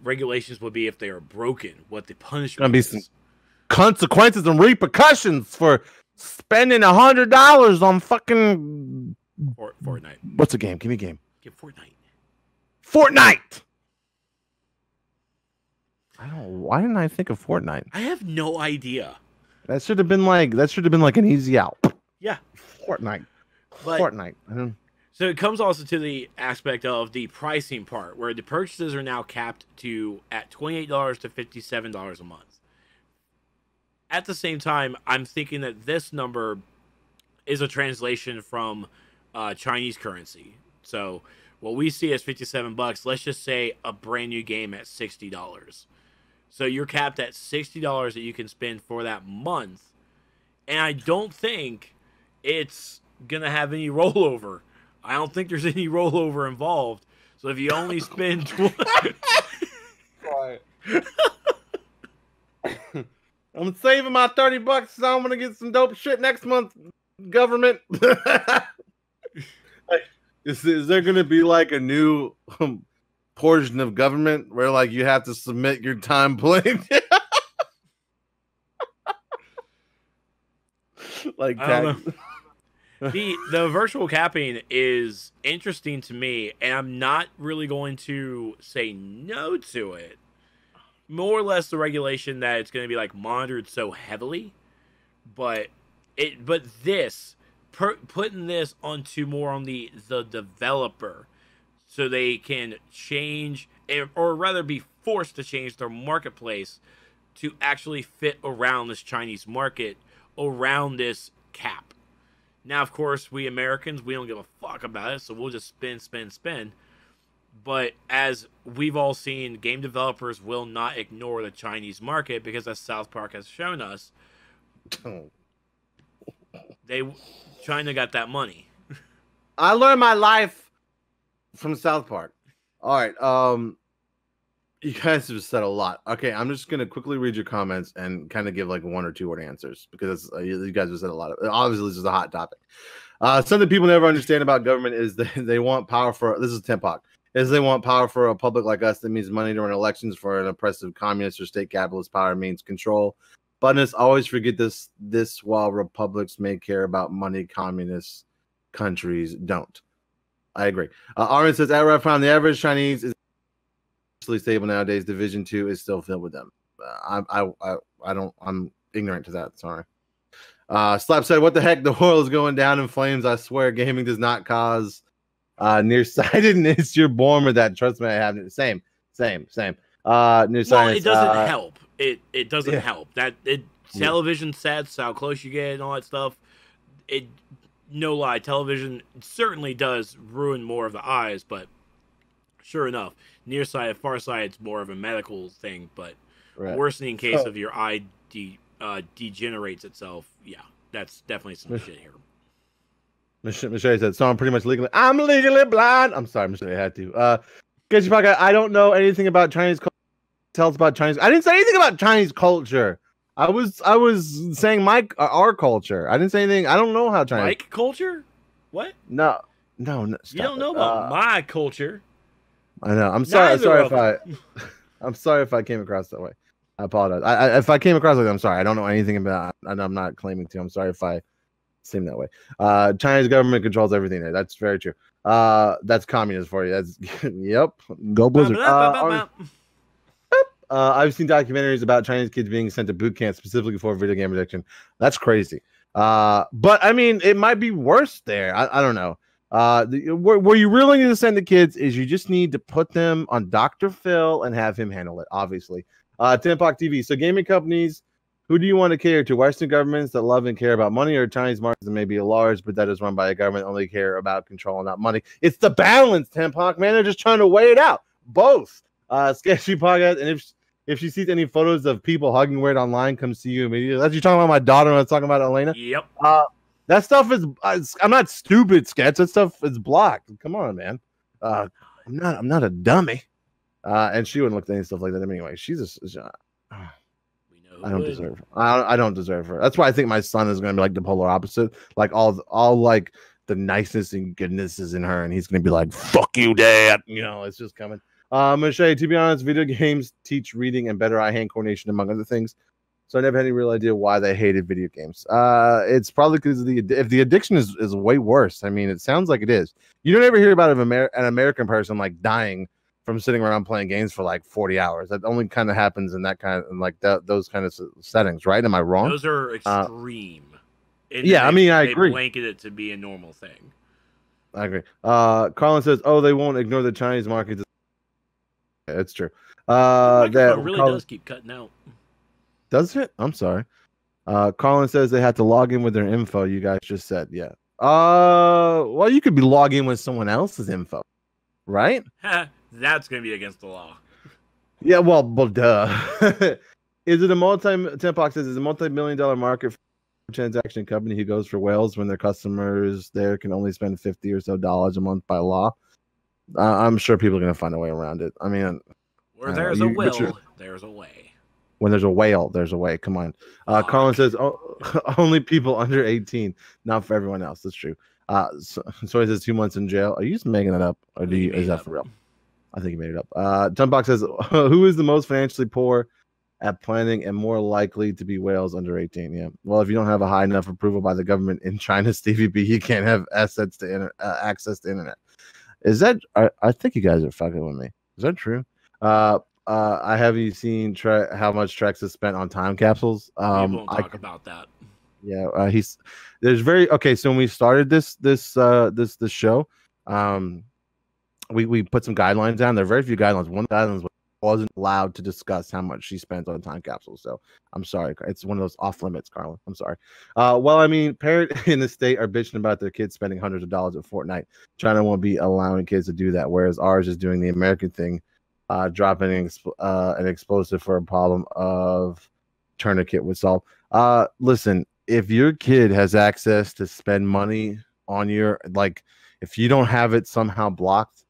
regulations will be if they are broken, what the punishment is. Some consequences and repercussions for spending $100 on fucking Fortnite. What's a game? Give me a game. Get Fortnite. Why didn't I think of Fortnite? I have no idea. That should have been like an easy out. Yeah. Fortnite. So it comes also to the aspect of the pricing part, where the purchases are now capped at $28 to $57 a month. At the same time, I'm thinking that this number is a translation from Chinese currency. So what we see as $57, let's just say a brand new game at $60. So you're capped at $60 that you can spend for that month. and I don't think it's gonna have any rollover. I don't think there's any rollover involved. So if you only spend I'm saving my $30, so I'm gonna get some dope shit next month. Government, is there gonna be like a new portion of government where like you have to submit your time playing? Like I don't know. The virtual capping is interesting to me, and I'm not really going to say no to it. More or less the regulation that it's going to be like monitored so heavily, but putting this onto more on the developer, so they can change, or rather be forced to change their marketplace to actually fit around this Chinese market, around this cap. Now, of course, we Americans, we don't give a fuck about it, so we'll just spin. But as we've all seen, game developers will not ignore the Chinese market because, as South Park has shown us, China got that money. I learned my life from South Park. All right, you guys have said a lot. Okay, I'm just gonna quickly read your comments and kind of give like 1 or 2 word answers because you guys have said a lot. Obviously, this is a hot topic. Something people never understand about government is they want power for. This is Tempoc. Is they want power for a public like us. That means money to run elections. For an oppressive communist or state capitalist, power means control. Buttoners always forget this. While republics may care about money, communist countries don't. I agree. Armin says, at rough time, the average Chinese is stable nowadays. Division 2 is still filled with them. I'm ignorant to that. Sorry. Slap said, what the heck? The world is going down in flames. I swear gaming does not cause nearsightedness. You're born with that. Trust me, I have it. Same. Nearsightedness. Well, it doesn't help. It doesn't help. Television sets, how close you get and all that stuff. No lie, television certainly does ruin more of the eyes, but sure enough, nearsighted, farsighted, it's more of a medical thing, but worsening case of your eye degenerates itself. Yeah, that's definitely some shit here. Michelle said, so I'm pretty much legally. I'm legally blind. I'm sorry, Michelle, I had to. I don't know anything about Chinese culture. Tell us about Chinese. I didn't say anything about Chinese culture. I was saying our culture. I didn't say anything. I don't know how Chinese. Mike culture? What? No. You don't know about my culture. I know. I'm sorry if I came across that way. I apologize. If I came across like that, I'm sorry. I don't know anything about it, and I'm not claiming to. I'm sorry if I seem that way. Chinese government controls everything there. That's very true. That's communism for you. That's yep. Go Blizzard. I've seen documentaries about Chinese kids being sent to boot camp specifically for video game addiction. That's crazy. But I mean, it might be worse there. I don't know. Where you really need to send the kids is you just need to put them on Dr. Phil and have him handle it, obviously. Tempoc TV. So gaming companies, who do you want to cater to? Western governments that love and care about money, or Chinese markets that may be large, but that is run by a government only care about control and not money? It's the balance, Tempoc, man. They're just trying to weigh it out. Both. Sketchy podcast, and if she sees any photos of people hugging weird online, come see you immediately. That's you talking about my daughter when I was talking about Elena. Yep. That stuff is. I'm not stupid, Sketch. That stuff is blocked. Come on, man. I'm not a dummy. And she wouldn't look at any stuff like that anyway. She's just. I don't deserve her. I don't deserve her. That's why I think my son is going to be like the polar opposite. Like all like the niceness and goodness is in her, and he's going to be like, "Fuck you, Dad." You know, it's just coming. Michelle, to be honest, video games teach reading and better eye-hand coordination, among other things. So I never had any real idea why they hated video games. It's probably because if the addiction is way worse. I mean, it sounds like it is. You don't ever hear about an American person like dying from sitting around playing games for like 40 hours. That only kind of happens in that kind of like those kind of settings, right? Am I wrong? Those are extreme. Yeah, I agree. They blanket it to be a normal thing. I agree. Carlin says, "Oh, they won't ignore the Chinese market." It's true. That really does keep cutting out. Does it? I'm sorry. Carlin says they had to log in with their info. You guys just said, yeah. Well, you could be logging with someone else's info, right? That's gonna be against the law. Yeah, well, duh. Is it a multi-million-dollar market? transaction company who goes for whales when their customers there can only spend $50 or so a month by law. I'm sure people are going to find a way around it. I mean, where there's a will, there's a way. When there's a whale, there's a way. Come on. Colin says only people under 18, not for everyone else. That's true. So he says 2 months in jail. Are you just making it up, or is that for real? I think he made it up. Jumpbox says, who is the most financially poor at planning and more likely to be whales under 18? Yeah. Well, if you don't have a high enough approval by the government in China's TVP, you can't have access to internet. Is that? I think you guys are fucking with me. Is that true? Have you seen how much Trex has spent on time capsules? We won't talk about that. Yeah, So when we started this show, we put some guidelines down. There are very few guidelines. One of the guidelines wasn't allowed to discuss how much she spent on time capsules. So I'm sorry, it's one of those off limits, Carla. I'm sorry. Well, I mean, parents in the state are bitching about their kids spending hundreds of dollars at Fortnite. China won't be allowing kids to do that, whereas ours is doing the American thing, dropping an explosive for a problem of tourniquet would solve. Listen, if your kid has access to spend money on your, like, if you don't have it somehow blocked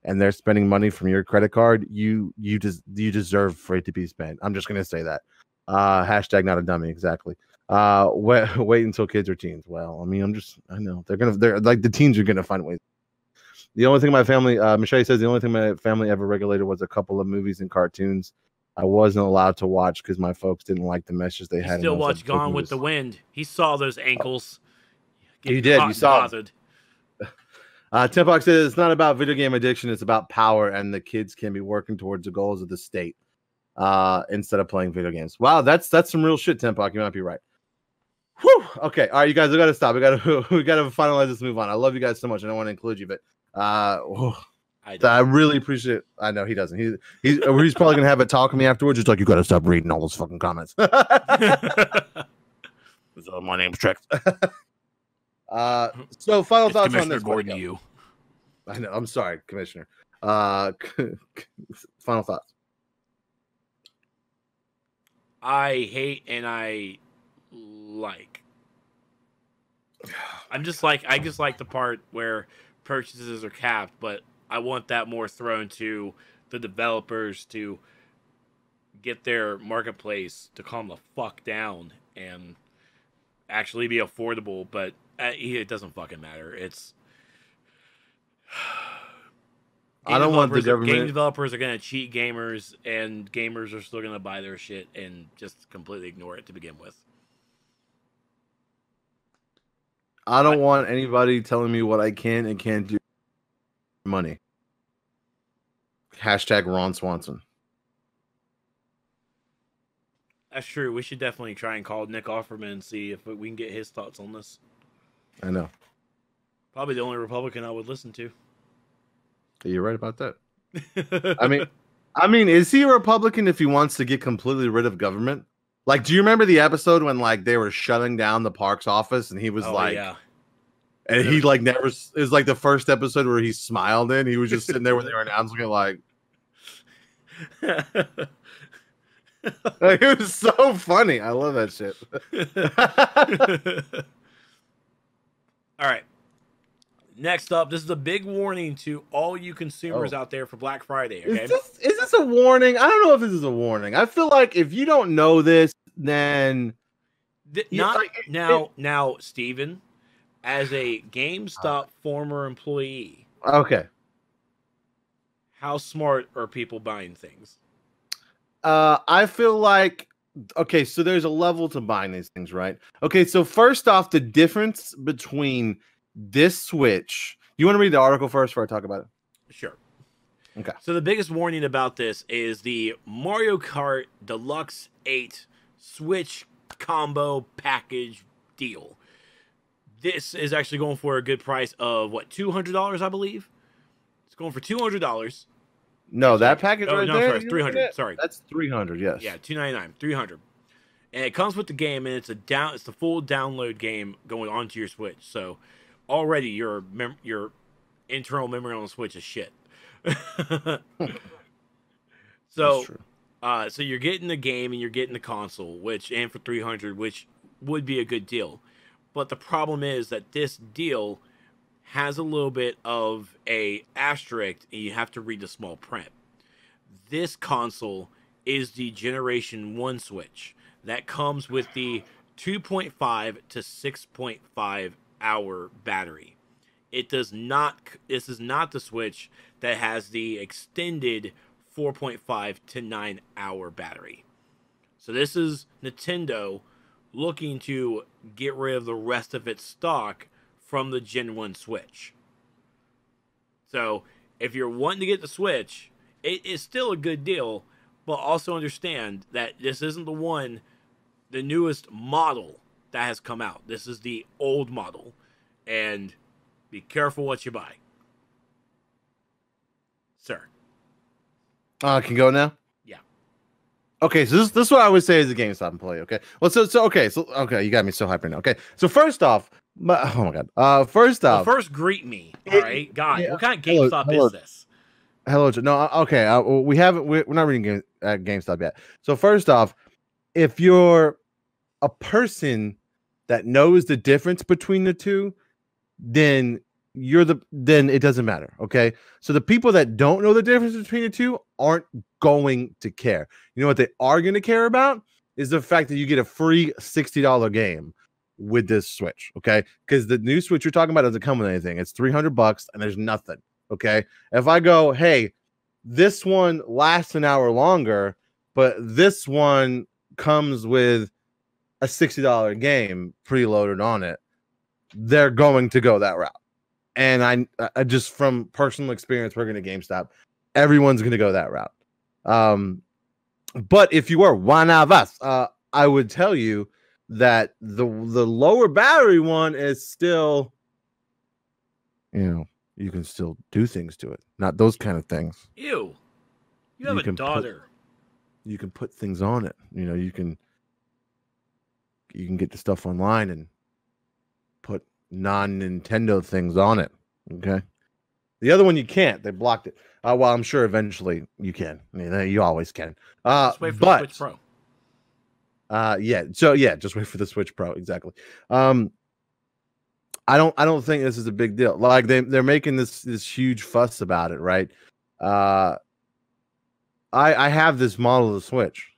and they're spending money from your credit card, you deserve for it to be spent. I'm just gonna say that. Hashtag not a dummy. Exactly. Wait until kids are teens. Well, I mean, I know they're like the teens are gonna find ways. The only thing my family, Michelle says, the only thing my family ever regulated was a couple of movies and cartoons I wasn't allowed to watch because my folks didn't like the messages they had. Still watch Gone with the Wind. He saw those ankles. You did. You saw it. Timpox says it's not about video game addiction. It's about power, and the kids can be working towards the goals of the state instead of playing video games. Wow, that's some real shit, Timpox. You might be right. Whew. Okay. All right, you guys, we got to stop. We got to finalize this. Move on. I love you guys so much. I don't want to include you, but I really appreciate it. I know he doesn't. He's probably gonna have a talk with me afterwards. It's like, you gotta stop reading all those fucking comments. So my name's Trex. So final thoughts on this. Gordon, you. I know. I'm sorry, Commissioner. Final thoughts. I hate and I like. I just like the part where purchases are capped, but I want that more thrown to the developers to get their marketplace to calm the fuck down and actually be affordable. But it doesn't fucking matter. It's I don't want the government. Game developers are gonna cheat gamers, and gamers are still gonna buy their shit and just completely ignore it to begin with. I don't want anybody telling me what I can and can't do. Money. Hashtag Ron Swanson. That's true. We should definitely try and call Nick Offerman and see if we can get his thoughts on this. I know. Probably the only Republican I would listen to. You're right about that. I mean, is he a Republican if he wants to get completely rid of government? Like, do you remember the episode when like they were shutting down the parks office and he was yeah. And he like never, it was like the first episode where he smiled in. He was just sitting there when they were announcing it, like it was so funny. I love that shit. All right. Next up, this is a big warning to all you consumers out there for Black Friday. Okay? Is this a warning? I don't know if this is a warning. I feel like if you don't know this, then now, Steven, as a GameStop former employee, okay, how smart are people buying things? I feel like, okay, so there's a level to buying these things, right? Okay, so first off, the difference between this Switch. You want to read the article first before I talk about it? Sure. Okay. So the biggest warning about this is the Mario Kart Deluxe 8 Switch combo package deal. This is actually going for a good price of what, $200, I believe. It's going for $200. No, that package there. Sorry, it's $300. Sorry, that's $300. Yes. Yeah, $299, $300, and it comes with the game, and it's the full download game going onto your Switch. So already your internal memory on the Switch is shit. So you're getting the game and you're getting the console, and for $300, which would be a good deal. But the problem is that this deal has a little bit of a asterisk, and you have to read the small print. This console is the Generation 1 Switch that comes with the 2.5 to 6.5 hour battery. This is not the Switch that has the extended 4.5 to 9 hour battery. So this is Nintendo looking to get rid of the rest of its stock from the Gen 1 Switch. So if you're wanting to get the Switch, it is still a good deal, but also understand that this isn't the newest model that has come out. This is the old model, and be careful what you buy. Sir. Can go now? Yeah. Okay, so this is what I would say is a GameStop employee, okay? Well, okay, you got me so hyped right now. Okay, so first off, oh my god. First off, first greet me, all right? God, what kind of GameStop is this? Hello, no, okay. We're not reading GameStop yet. So first off, if you're a person that knows the difference between the two, then it doesn't matter. Okay. So the people that don't know the difference between the two aren't going to care. You know what they are going to care about is the fact that you get a free $60 game with this Switch. Okay. Because the new Switch you're talking about doesn't come with anything. It's $300 and there's nothing. Okay. If I go, hey, this one lasts an hour longer, but this one comes with a $60 game preloaded on it, they're going to go that route. And I just from personal experience working at GameStop, everyone's going to go that route. But if you are one of us, I would tell you that the lower battery one is still, you can still do things to it. Not those kind of things. Ew. You have a daughter. You can put things on it. You can get the stuff online and put non-Nintendo things on it. Okay. The other one you can't. They blocked it. Well, I'm sure eventually you can. I mean, you always can. Just wait for the Switch Pro. Yeah. So yeah, just wait for the Switch Pro. Exactly. I don't think this is a big deal. Like they're making this huge fuss about it, right? I have this model of the Switch.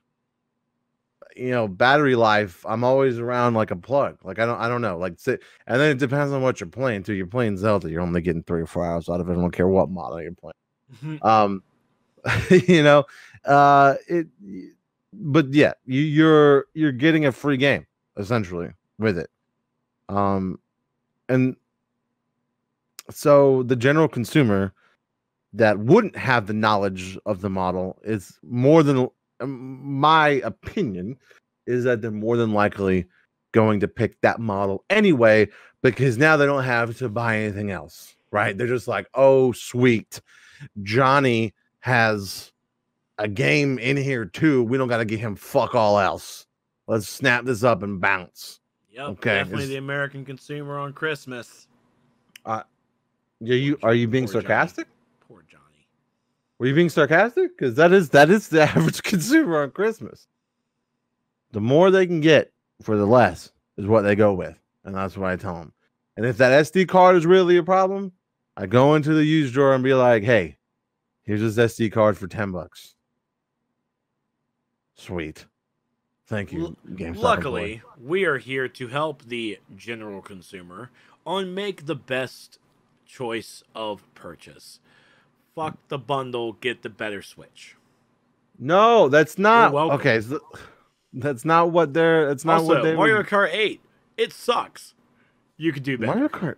Battery life, I'm always around like a plug. Like I don't know. Like and then it depends on what you're playing too. You're playing Zelda, you're only getting 3 or 4 hours out of it. I don't care what model you're playing. But yeah, you're getting a free game essentially with it. And so the general consumer that wouldn't have the knowledge of the model is more than, my opinion is that they're more than likely going to pick that model anyway, because now they don't have to buy anything else, right? They're just like, oh, sweet, Johnny has a game in here too. We don't got to give him fuck all else. Let's snap this up and bounce. Yep, okay, definitely the American consumer on Christmas. Are you being sarcastic? Johnny. Poor Johnny. Were you being sarcastic? Because that is the average consumer on Christmas. The more they can get for the less is what they go with, and that's what I tell them. And if that SD card is really a problem, I go into the used drawer and be like, "Hey, here's this SD card for $10. Sweet, thank you." Luckily, we are here to help the general consumer on make the best choice of purchase. Fuck the bundle, get the better Switch. No, that's not okay. So that's not what they're. It's not also, what they. Mario Kart 8, it sucks. You could do better.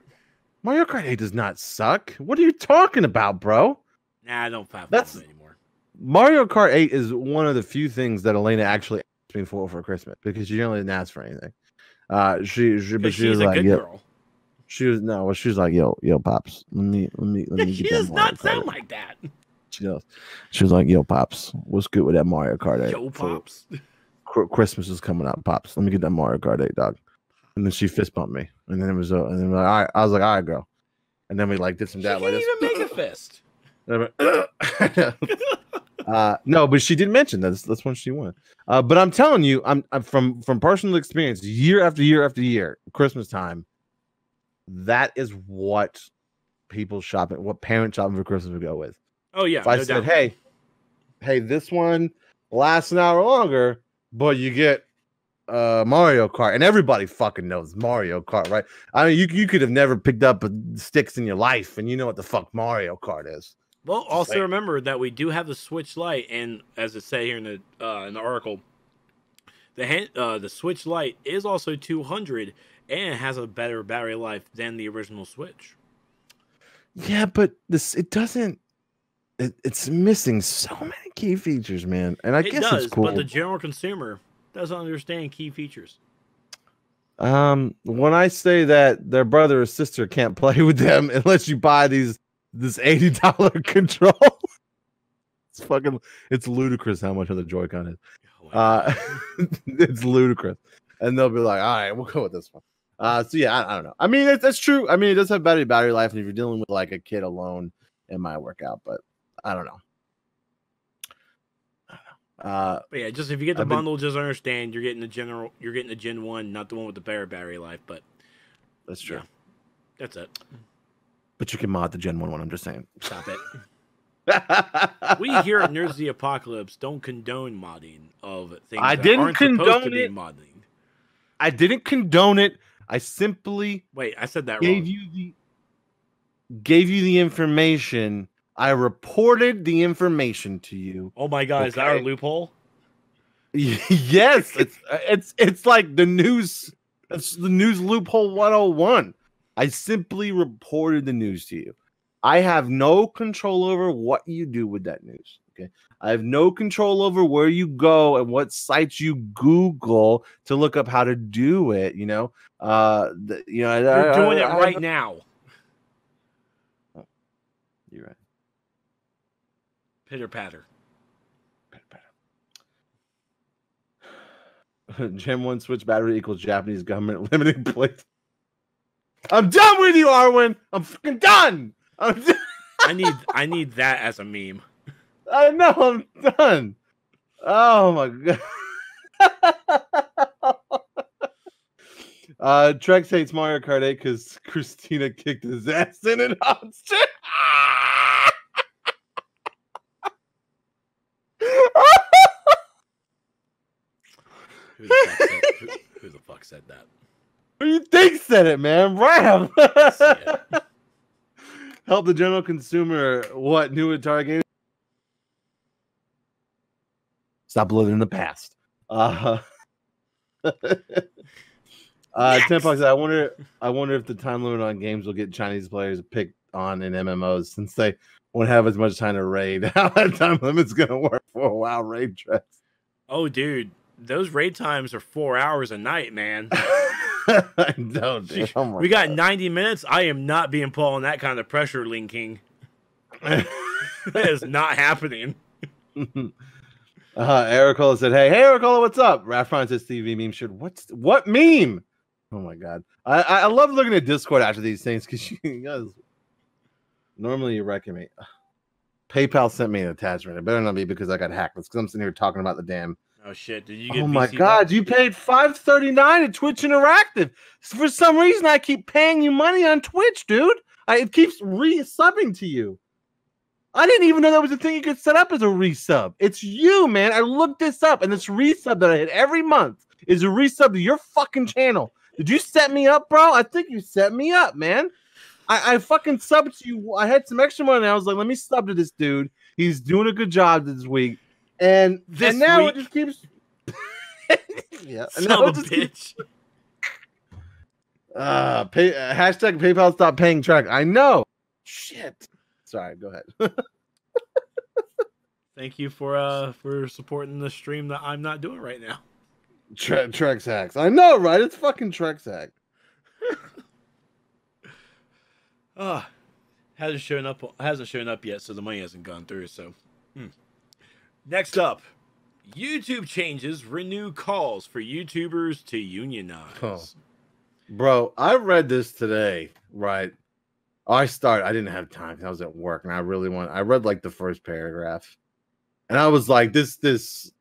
Mario Kart 8 does not suck. What are you talking about, bro? Nah, I don't have that anymore. Mario Kart 8 is one of the few things that Elena actually asked me for Christmas, because she generally didn't ask for anything. She's a good girl. She was like, yo, pops, let me She does not sound like that. She does. She was like, yo, pops, what's good with that Mario Kart 8? Yo, pops. Christmas is coming up, pops. Let me get that Mario Kart 8, dog. And then she fist bumped me, and then it was, and then like, all right, I was like, all right, girl. And then we like did some dad. She can't even make a fist. No, but she did mention that's when she won. But I'm telling you, I'm from personal experience, year after year after year, Christmas time. That is what people shopping, what parents shopping for Christmas would go with. Oh yeah, if I said, hey, this one lasts an hour longer, but you get Mario Kart, and everybody fucking knows Mario Kart, right? I mean, you could have never picked up sticks in your life, and you know what the fuck Mario Kart is. Well, also remember that we do have the Switch Lite, and as it said here in the article, the Switch Lite is also 200 and has a better battery life than the original Switch. Yeah, but it doesn't. It's missing so many key features, man. And I guess it's cool. But the general consumer doesn't understand key features. When I say that their brother or sister can't play with them unless you buy this $80 control, it's ludicrous how much of the Joy-Con is. It's ludicrous, and they'll be like, "All right, we'll go with this one." So yeah, I don't know. I mean, that's true. I mean, it does have battery life, and if you're dealing with like a kid alone, it might work out. But I don't know. But yeah, just if you get the bundle, just understand you're getting the Gen 1, not the one with the better battery life. But that's true. Yeah, that's it. But you can mod the Gen 1 one. I'm just saying. Stop it. We here at Nerds of the Apocalypse don't condone modding of things I that didn't aren't condone supposed to be it. modding. I didn't condone it. I simply I said that gave wrong. Gave you the information. I reported the information to you. Oh my god, okay. Is that our loophole? Yes, it's like the news. It's the news loophole 101. I simply reported the news to you. I have no control over what you do with that news. Okay, I have no control over where you go and what sites you Google to look up how to do it. You know, you're doing it right now. Oh, you're right. Pitter patter. Gen 1 Switch battery equals Japanese government limiting place. I'm done with you, Arwen. I'm fucking done. I need that as a meme. I know, I'm done. Oh my god. Trex hates Mario Kart 8 because Christina kicked his ass in it on shit. Who the fuck said that? Who do you think said it, man? Ram! Help the general consumer. What? New Atari game? Stop living in the past. 10 bucks. I wonder if the time limit on games will get Chinese players picked on in MMOs since they won't have as much time to raid. How that time limit's gonna work for a WoW raid Trex? Oh, dude, those raid times are 4 hours a night, man. I know, dude. Oh we got 90 minutes. I am not being put on that kind of pressure, Ling King. That is not happening. Ericola said, hey, Ericola, what's up? Raffron says TV meme should. What meme? Oh my god. I love looking at Discord after these things because you guys normally you reckon me. PayPal sent me an attachment. It better not be because I got hacked. It's because I'm sitting here talking about the damn. Oh shit! Did you get? Oh my god! You paid $5.39 at Twitch Interactive. For some reason, I keep paying you money on Twitch, dude. It keeps re-subbing to you. I didn't even know that was a thing you could set up as a resub. It's you, man. I looked this up, and this resub that I hit every month is a resub to your fucking channel. Did you set me up, bro? I think you set me up, man. I fucking subbed to you. I had some extra money. I was like, let me sub to this dude. He's doing a good job this week. And now it just keeps. Yeah, and now it just keeps. Hashtag PayPal stop paying track. I know. Shit. Sorry. Go ahead. Thank you for supporting the stream that I'm not doing right now. Trex hacks. I know, right? It's fucking Trex hack. Hasn't shown up yet, so the money hasn't gone through. So, next up, YouTube changes renew calls for YouTubers to unionize. Oh. Bro, I read this today, right? I didn't have time. I was at work, and I read like the first paragraph, And I was like, this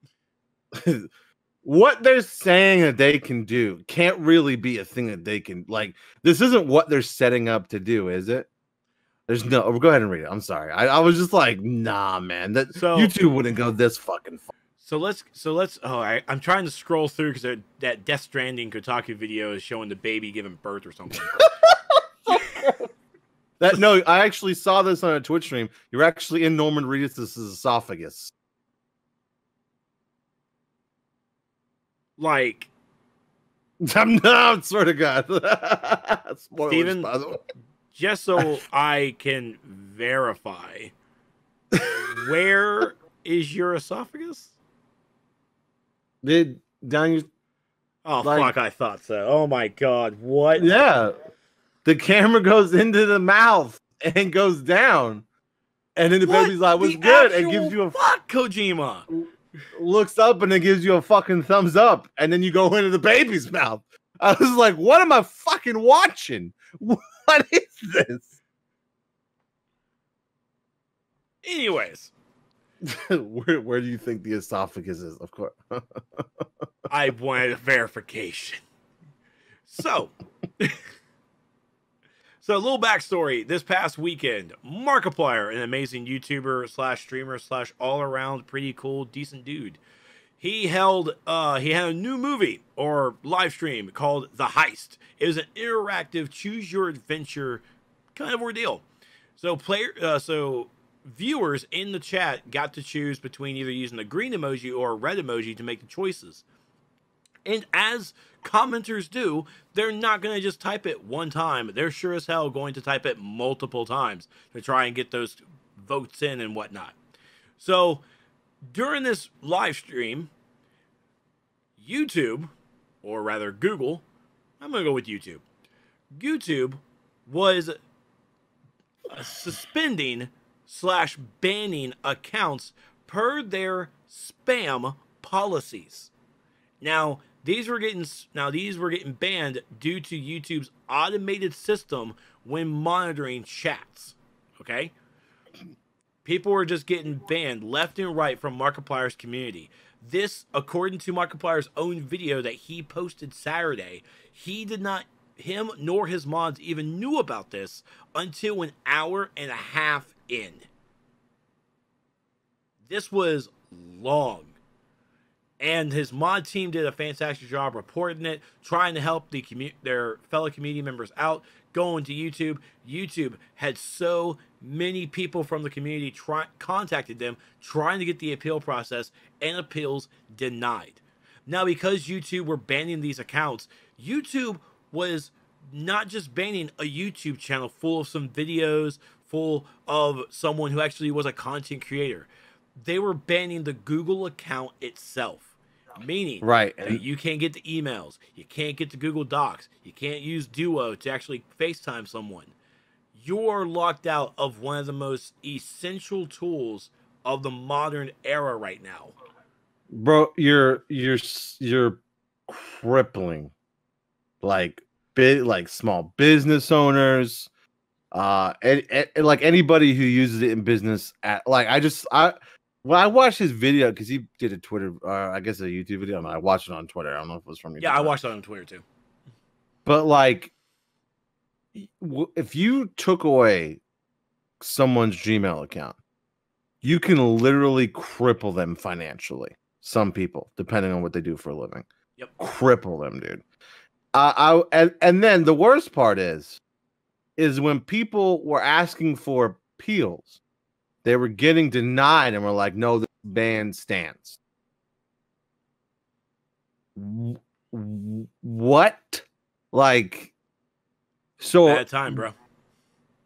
what they're saying that they can do can't really be a thing that they can, like, this isn't what they're setting up to do, is it? There's no, go ahead and read it. I'm sorry. I was just like, nah, man, that YouTube wouldn't go this fucking far. So let's I'm trying to scroll through because that Death Stranding Kotaku video is showing the baby giving birth or something. No, I actually saw this on a Twitch stream. You're actually in Norman Reedus' esophagus. Like, I'm not, swear to God. Spoilers, Steven, by the way. Just so I can verify, where is your esophagus? Down your... Oh, like, fuck, I thought so. Oh, my God. What? Yeah. The camera goes into the mouth and goes down. And then the baby's like, what's good? And gives you a... Fuck, Kojima! Looks up and it gives you a fucking thumbs up. And then you go into the baby's mouth. I was like, what am I fucking watching? What is this? Anyways. Where do you think the esophagus is? Of course. I wanted a verification. So, a little backstory. This past weekend, Markiplier, an amazing YouTuber / streamer / all around pretty cool, decent dude. He had a new movie or live stream called The Heist. It was an interactive choose your adventure kind of ordeal. So viewers in the chat got to choose between either using a green emoji or a red emoji to make the choices. And as commenters do, they're not going to just type it one time. They're sure as hell going to type it multiple times to try and get those votes in and whatnot. So during this live stream, YouTube, or rather Google, I'm going to go with YouTube. YouTube was suspending / banning accounts per their spam policies. Now, these were getting banned due to YouTube's automated system when monitoring chats. Okay? People were just getting banned left and right from Markiplier's community. This, according to Markiplier's own video that he posted Saturday, him nor his mods even knew about this until an hour and a half in. This was long. And his mod team did a fantastic job reporting it, trying to help their fellow community members out, going to YouTube. YouTube had so many people from the community contacted them, trying to get the appeal process, and appeals denied. Now, because YouTube were banning these accounts, YouTube was not just banning a YouTube channel full of some videos, full of someone who actually was a content creator. They were banning the Google account itself, meaning that you can't get the emails, you can't get the Google Docs, you can't use Duo to actually FaceTime someone. You're locked out of one of the most essential tools of the modern era right now. Bro, you're crippling like small business owners, and like anybody who uses it in business. When I watched his video, because he did a Twitter, I guess a YouTube video, and I watched it on Twitter. I don't know if it was from you. Yeah, I watched it on Twitter too. But like, if you took away someone's Gmail account, you can literally cripple them financially. Some people, depending on what they do for a living, cripple them, dude. And then the worst part is when people were asking for appeals, they were getting denied and were like, no, the ban stands. What? Like, so bad time, bro.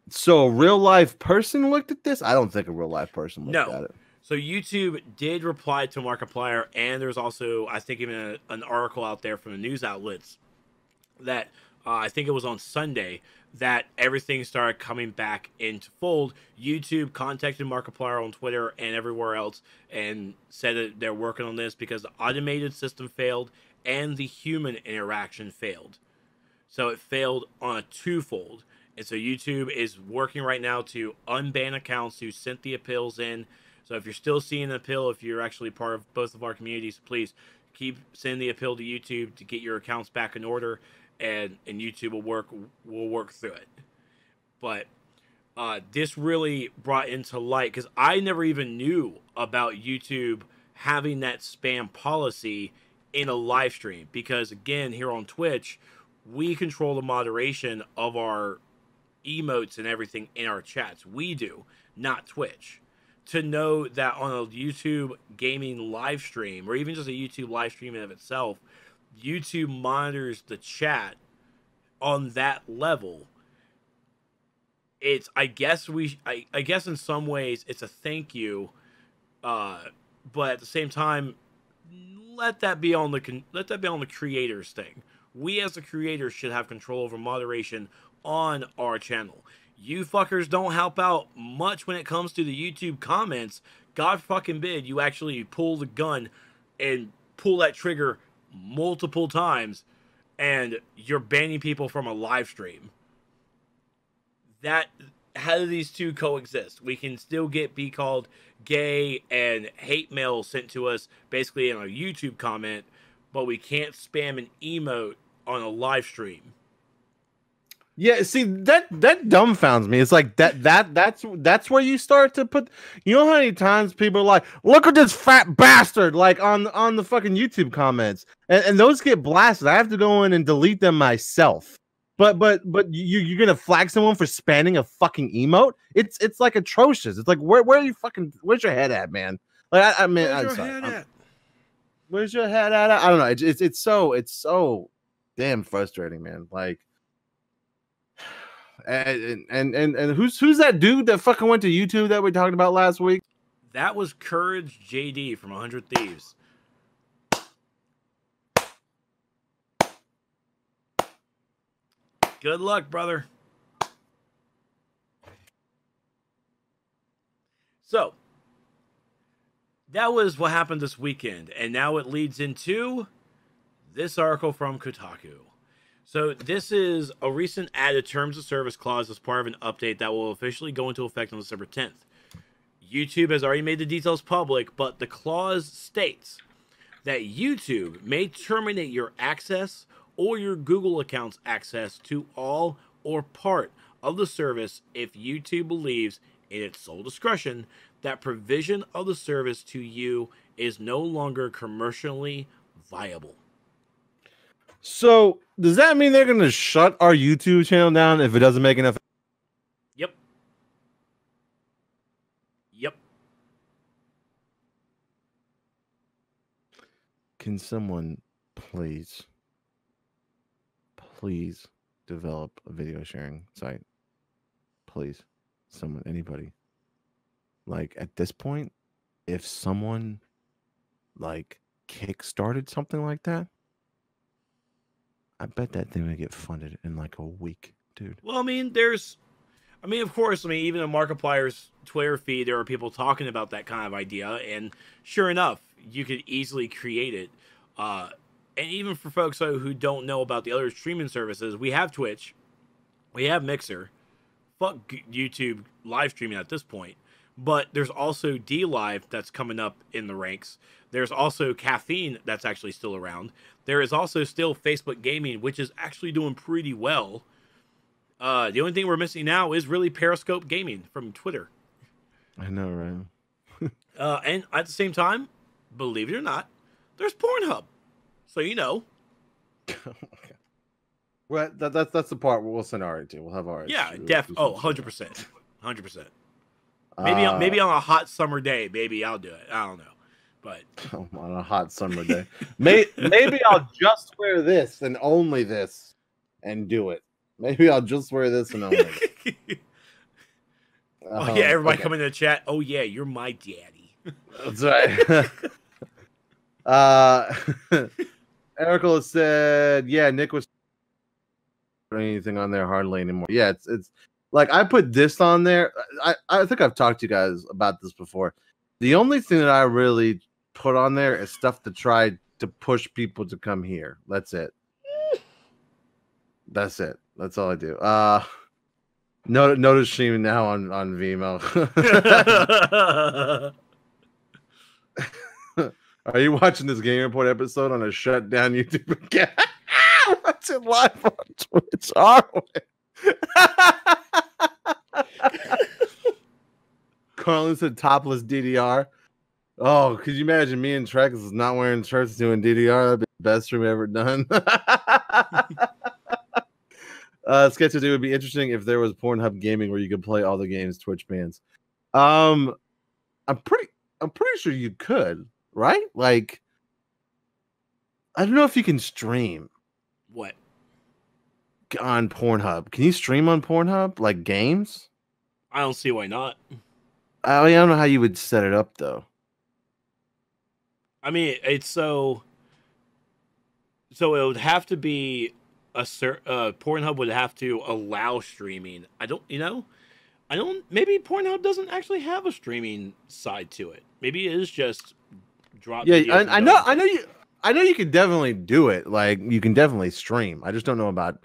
So a real life person looked at this? I don't think a real life person looked at it. So YouTube did reply to Markiplier, and there's also, I think, even an article out there from the news outlets that I think it was on Sunday that everything started coming back into fold. YouTube contacted Markiplier on Twitter and everywhere else and said that they're working on this because the automated system failed and the human interaction failed. So it failed on a twofold. And so YouTube is working right now to unban accounts who sent the appeals in So if you're still seeing the appeal, if you're actually part of both of our communities, please keep sending the appeal to YouTube to get your accounts back in order, and YouTube will work through it. But this really brought into light, because I never even knew about YouTube having that spam policy in a live stream, because again, here on Twitch, we control the moderation of our emotes and everything in our chats. We do, not Twitch. To know that on a YouTube gaming live stream, or even just a YouTube live stream in of itself, YouTube monitors the chat on that level. It's, I guess in some ways it's a thank you, but at the same time, let that be on the creators thing. We as the creators should have control over moderation on our channel. You fuckers don't help out much when it comes to the YouTube comments. God fucking bid you actually pull the gun and pull that trigger multiple times, and you're banning people from a live stream. How do these two coexist? We can still be called gay and hate mail sent to us basically in a YouTube comment, but we can't spam an emote on a live stream. Yeah, see, that dumbfounds me. It's like that's where you start to put. You know how many times people are like, "Look at this fat bastard!" Like on the fucking YouTube comments, and those get blasted. I have to go in and delete them myself. But you're gonna flag someone for spamming a fucking emote? It's like atrocious. It's like where are you fucking? Where's your head at, man? Like I mean, where's your head at? Where's your head at? I don't know. It's so damn frustrating, man. Like, and who's that dude that fucking went to YouTube that we talked about last week? That was Courage JD from 100 Thieves. Good luck, brother. So, that was what happened this weekend, and now it leads into this article from Kotaku. So, this is a recent added terms of service clause as part of an update that will officially go into effect on December 10th. YouTube has already made the details public, but the clause states that YouTube may terminate your access or your Google account's access to all or part of the service if YouTube believes, in its sole discretion, that provision of the service to you is no longer commercially viable. So, does that mean they're going to shut our YouTube channel down if it doesn't make enough? Yep. Yep. Can someone please develop a video sharing site? Please. Someone, anybody. Like, at this point, if someone like kickstarted something like that, I bet that thing would get funded in like a week, dude. Well, I mean, of course, even in Markiplier's Twitter feed, there are people talking about that kind of idea, and sure enough, you could easily create it. And even for folks who don't know about the other streaming services, we have Twitch, we have Mixer, fuck YouTube live streaming at this point, but there's also DLive that's coming up in the ranks. There's also Caffeine that's actually still around. There is also still Facebook Gaming, which is actually doing pretty well. The only thing we're missing now is really Periscope Gaming from Twitter. I know, right? And at the same time, believe it or not, there's Pornhub. So you know. Well, that's the part we'll send Ari to. We'll have Ari. Yeah, 100%. 100%. Maybe on a hot summer day, maybe I'll do it. I don't know. But on a hot summer day, maybe I'll just wear this and only this and do it. Maybe I'll just wear this and only this. Oh yeah, everybody come into the chat. Oh yeah, you're my daddy. That's right. Erica said, yeah, Nick was anything on there hardly anymore. Yeah, it's like I put this on there. I think I've talked to you guys about this before. The only thing that I really put on there is stuff to try to push people to come here. That's it. That's it. That's all I do. Notice streaming now on Vimeo. Are you watching this Game Report episode on a shut down YouTube account? Watch it live on Twitch. Carlin said topless DDR. Oh, could you imagine me and Trex is not wearing shirts doing DDR? That'd be the best stream ever done. Sketch it would be interesting if there was Pornhub gaming where you could play all the games Twitch bans. I'm pretty sure you could, right? Like, I don't know if you can stream What? on Pornhub. Can you stream on Pornhub like games? I don't see why not. I don't know how you would set it up though. I mean, it's so it would have to be Pornhub would have to allow streaming. Maybe Pornhub doesn't actually have a streaming side to it. Maybe it is just drop. Yeah, I know you can definitely do it. Like you can definitely stream. I just don't know about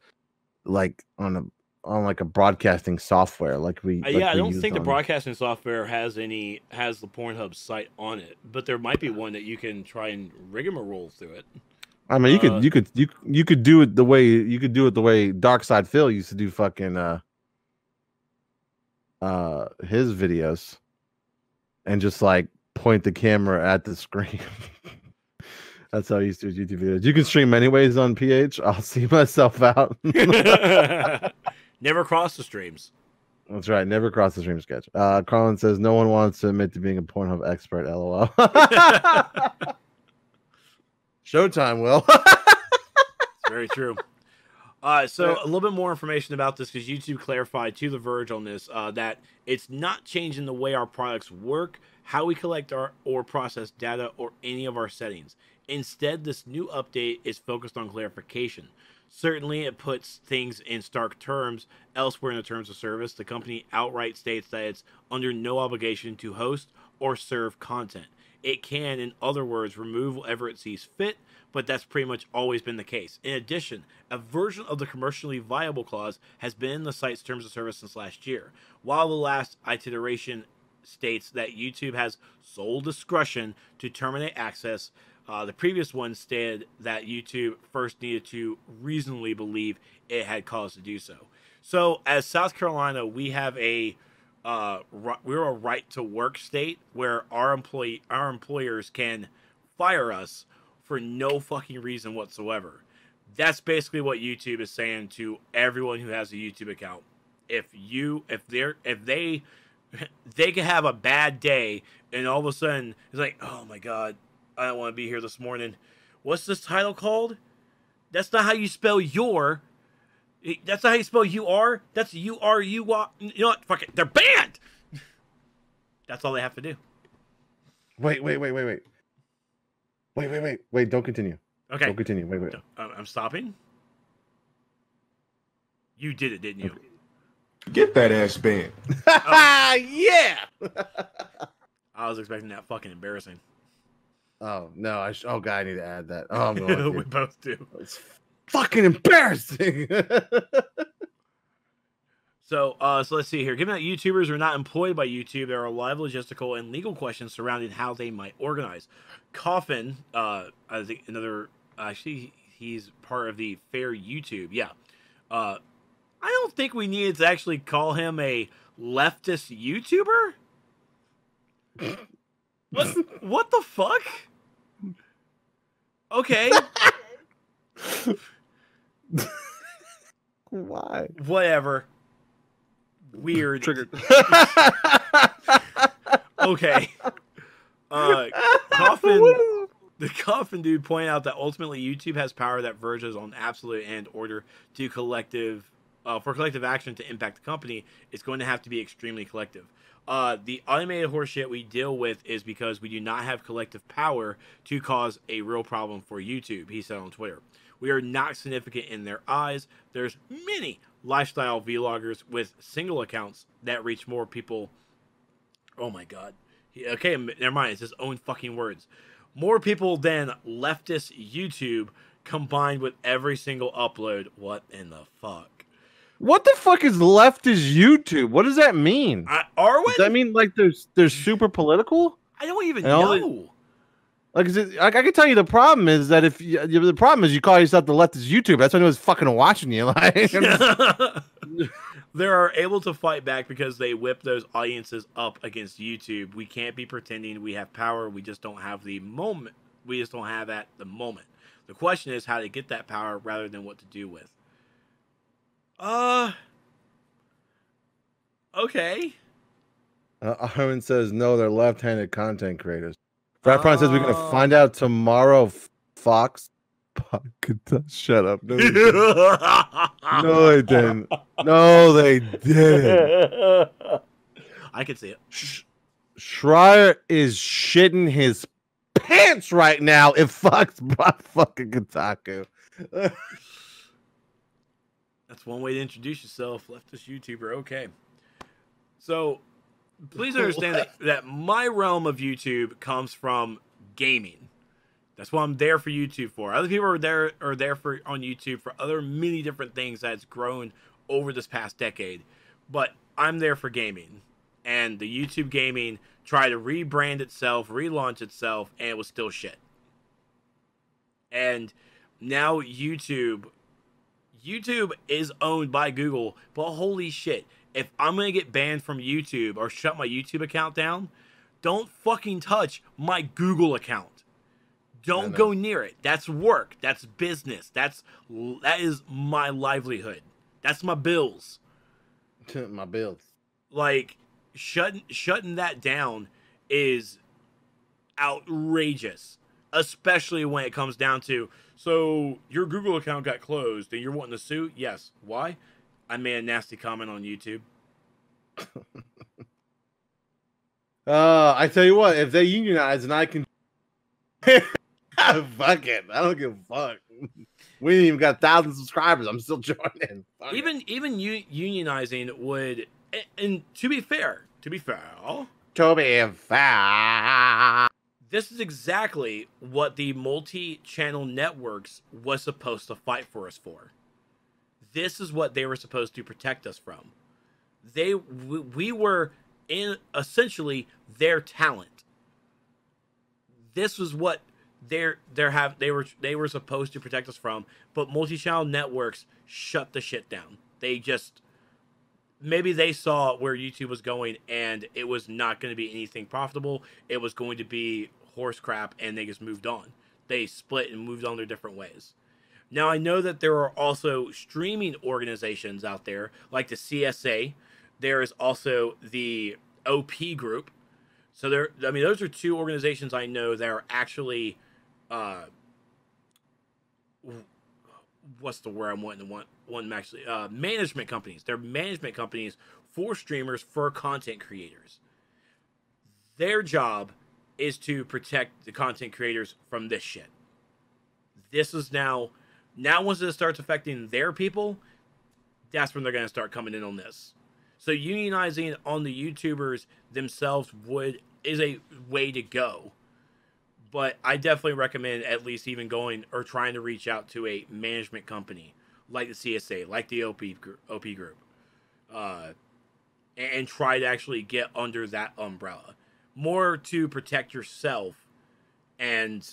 like on like a broadcasting software like we. I don't think the broadcasting software has the Pornhub site on it, but there might be one that you can try and rigmarole through it. I mean, you could do it the way Darkside Phil used to do fucking his videos, and just like point the camera at the screen. That's how he used to do his YouTube videos. You can stream anyways on PH. I'll see myself out. Never cross the streams. That's right. Never cross the stream, Sketch. Carlin says no one wants to admit to being a Pornhub expert. LOL. Showtime, Will. It's very true. So a little bit more information about this because YouTube clarified to The Verge on this that it's not changing the way our products work, how we collect or process data, or any of our settings. Instead, this new update is focused on clarification. Certainly, it puts things in stark terms. Elsewhere in the terms of service, the company outright states that it's under no obligation to host or serve content. It can, in other words, remove whatever it sees fit, but that's pretty much always been the case. In addition, a version of the commercially viable clause has been in the site's terms of service since last year. While the last iteration states that YouTube has sole discretion to terminate access, the previous one stated that YouTube first needed to reasonably believe it had cause to do so. So, as South Carolina, we have we're a right to work state where our employers can fire us for no fucking reason whatsoever. That's basically what YouTube is saying to everyone who has a YouTube account. If they can have a bad day and all of a sudden it's like, oh my god, I don't want to be here this morning. What's this title called? That's not how you spell your. That's not how you spell you are. That's U-R-U-Y. You know what? Fuck it. They're banned. That's all they have to do. Wait. Don't continue. Okay. Don't continue. Wait. I'm stopping. You did it, didn't you? Get that ass banned. Yeah. I was expecting that. Fucking embarrassing. Oh no! Oh god, I need to add that. Oh, I'm going to. We both do. It's fucking embarrassing. So let's see here. Given that YouTubers are not employed by YouTube, there are live logistical and legal questions surrounding how they might organize. Coffin, I think actually, he's part of the Fair YouTube. Yeah. I don't think we needed to actually call him a leftist YouTuber. What the fuck? Okay. Why? Whatever. Weird. Triggered. Okay. The Coffin dude pointed out that ultimately YouTube has power that verges on absolute, and in order to for collective action to impact the company, it's going to have to be extremely collective. The automated horseshit we deal with is because we do not have collective power to cause a real problem for YouTube, he said on Twitter. We are not significant in their eyes. There's many lifestyle vloggers with single accounts that reach more people. Oh my god. Okay, never mind. It's his own fucking words. More people than leftist YouTube combined with every single upload. What in the fuck? What the fuck is leftist YouTube? What does that mean? Arwen? Does that mean like they're super political? I don't even know. Like, I can tell you the problem is that the problem is you call yourself the leftist YouTuber. That's when he was fucking watching you. Like, They're able to fight back because they whip those audiences up against YouTube. We can't be pretending we have power. We just don't have the moment. We just don't have at the moment. The question is how to get that power rather than what to do with. Okay. Armin says no, they're left-handed content creators. Brad Prime says we're gonna find out tomorrow. Fox. Shut up. No, they didn't. No, they didn't. I can see it. Schreier is shitting his pants right now if Fox bought fucking Kotaku. That's one way to introduce yourself, leftist YouTuber. Okay. So, please understand that my realm of YouTube comes from gaming. That's what I'm there for YouTube for. Other people are there for on YouTube for other many different things that's grown over this past decade. But I'm there for gaming. And the YouTube gaming tried to rebrand itself, relaunch itself, and it was still shit. And now YouTube is owned by Google, but holy shit. If I'm going to get banned from YouTube or shut my YouTube account down, don't fucking touch my Google account. Don't go near it. That's work. That's business. That is my livelihood. That's my bills. My bills. Like, shutting that down is outrageous. Especially when it comes down to, so your Google account got closed and you're wanting to sue? Yes. Why? I made a nasty comment on YouTube. I tell you what, if they unionize and I can fuck it. I don't give a fuck. We ain't even got 1,000 subscribers. I'm still joining. Even unionizing would, and to be fair, this is exactly what the multi-channel networks was supposed to fight for us for. This is what they were supposed to protect us from. We were in essentially their talent. This was what they were supposed to protect us from, but multi-channel networks shut the shit down. Maybe they saw where YouTube was going and it was not going to be anything profitable. It was going to be horse crap, and they just moved on. They split and moved on their different ways. Now, I know that there are also streaming organizations out there, like the CSA. There is also the OP group. So those are two organizations I know that are actually, what's the word I'm wanting to want actually, management companies. They're management companies for streamers, for content creators. Their job is to protect the content creators from this shit. This is now once it starts affecting their people, that's when they're going to start coming in on this. So unionizing on the YouTubers themselves is a way to go. But I definitely recommend at least even going or trying to reach out to a management company like the CSA, like the OP group, and try to actually get under that umbrella. More to protect yourself, and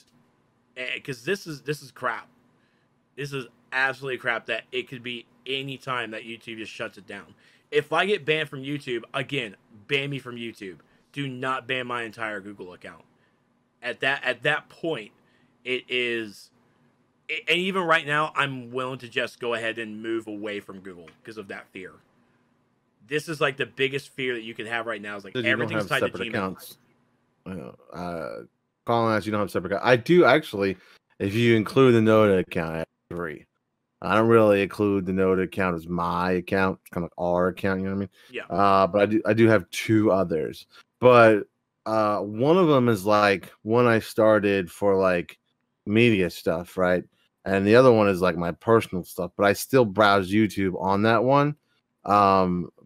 because this is crap. This is absolutely crap that it could be any time that YouTube just shuts it down. If I get banned from YouTube, again, ban me from YouTube. Do not ban my entire Google account. At that point, it is, and even right now, I'm willing to just go ahead and move away from Google because of that fear. This is like the biggest fear that you can have right now. Is like everything's tied to Gmail. Accounts. Calling us, you don't have separate accounts. I do actually. If you include the NotA account, I have 3. I don't really include the NotA account as my account. It's kind of like our account, you know what I mean? Yeah. But I do have 2 others. But one of them is like when I started for like media stuff, right? And the other one is like my personal stuff. But I still browse YouTube on that one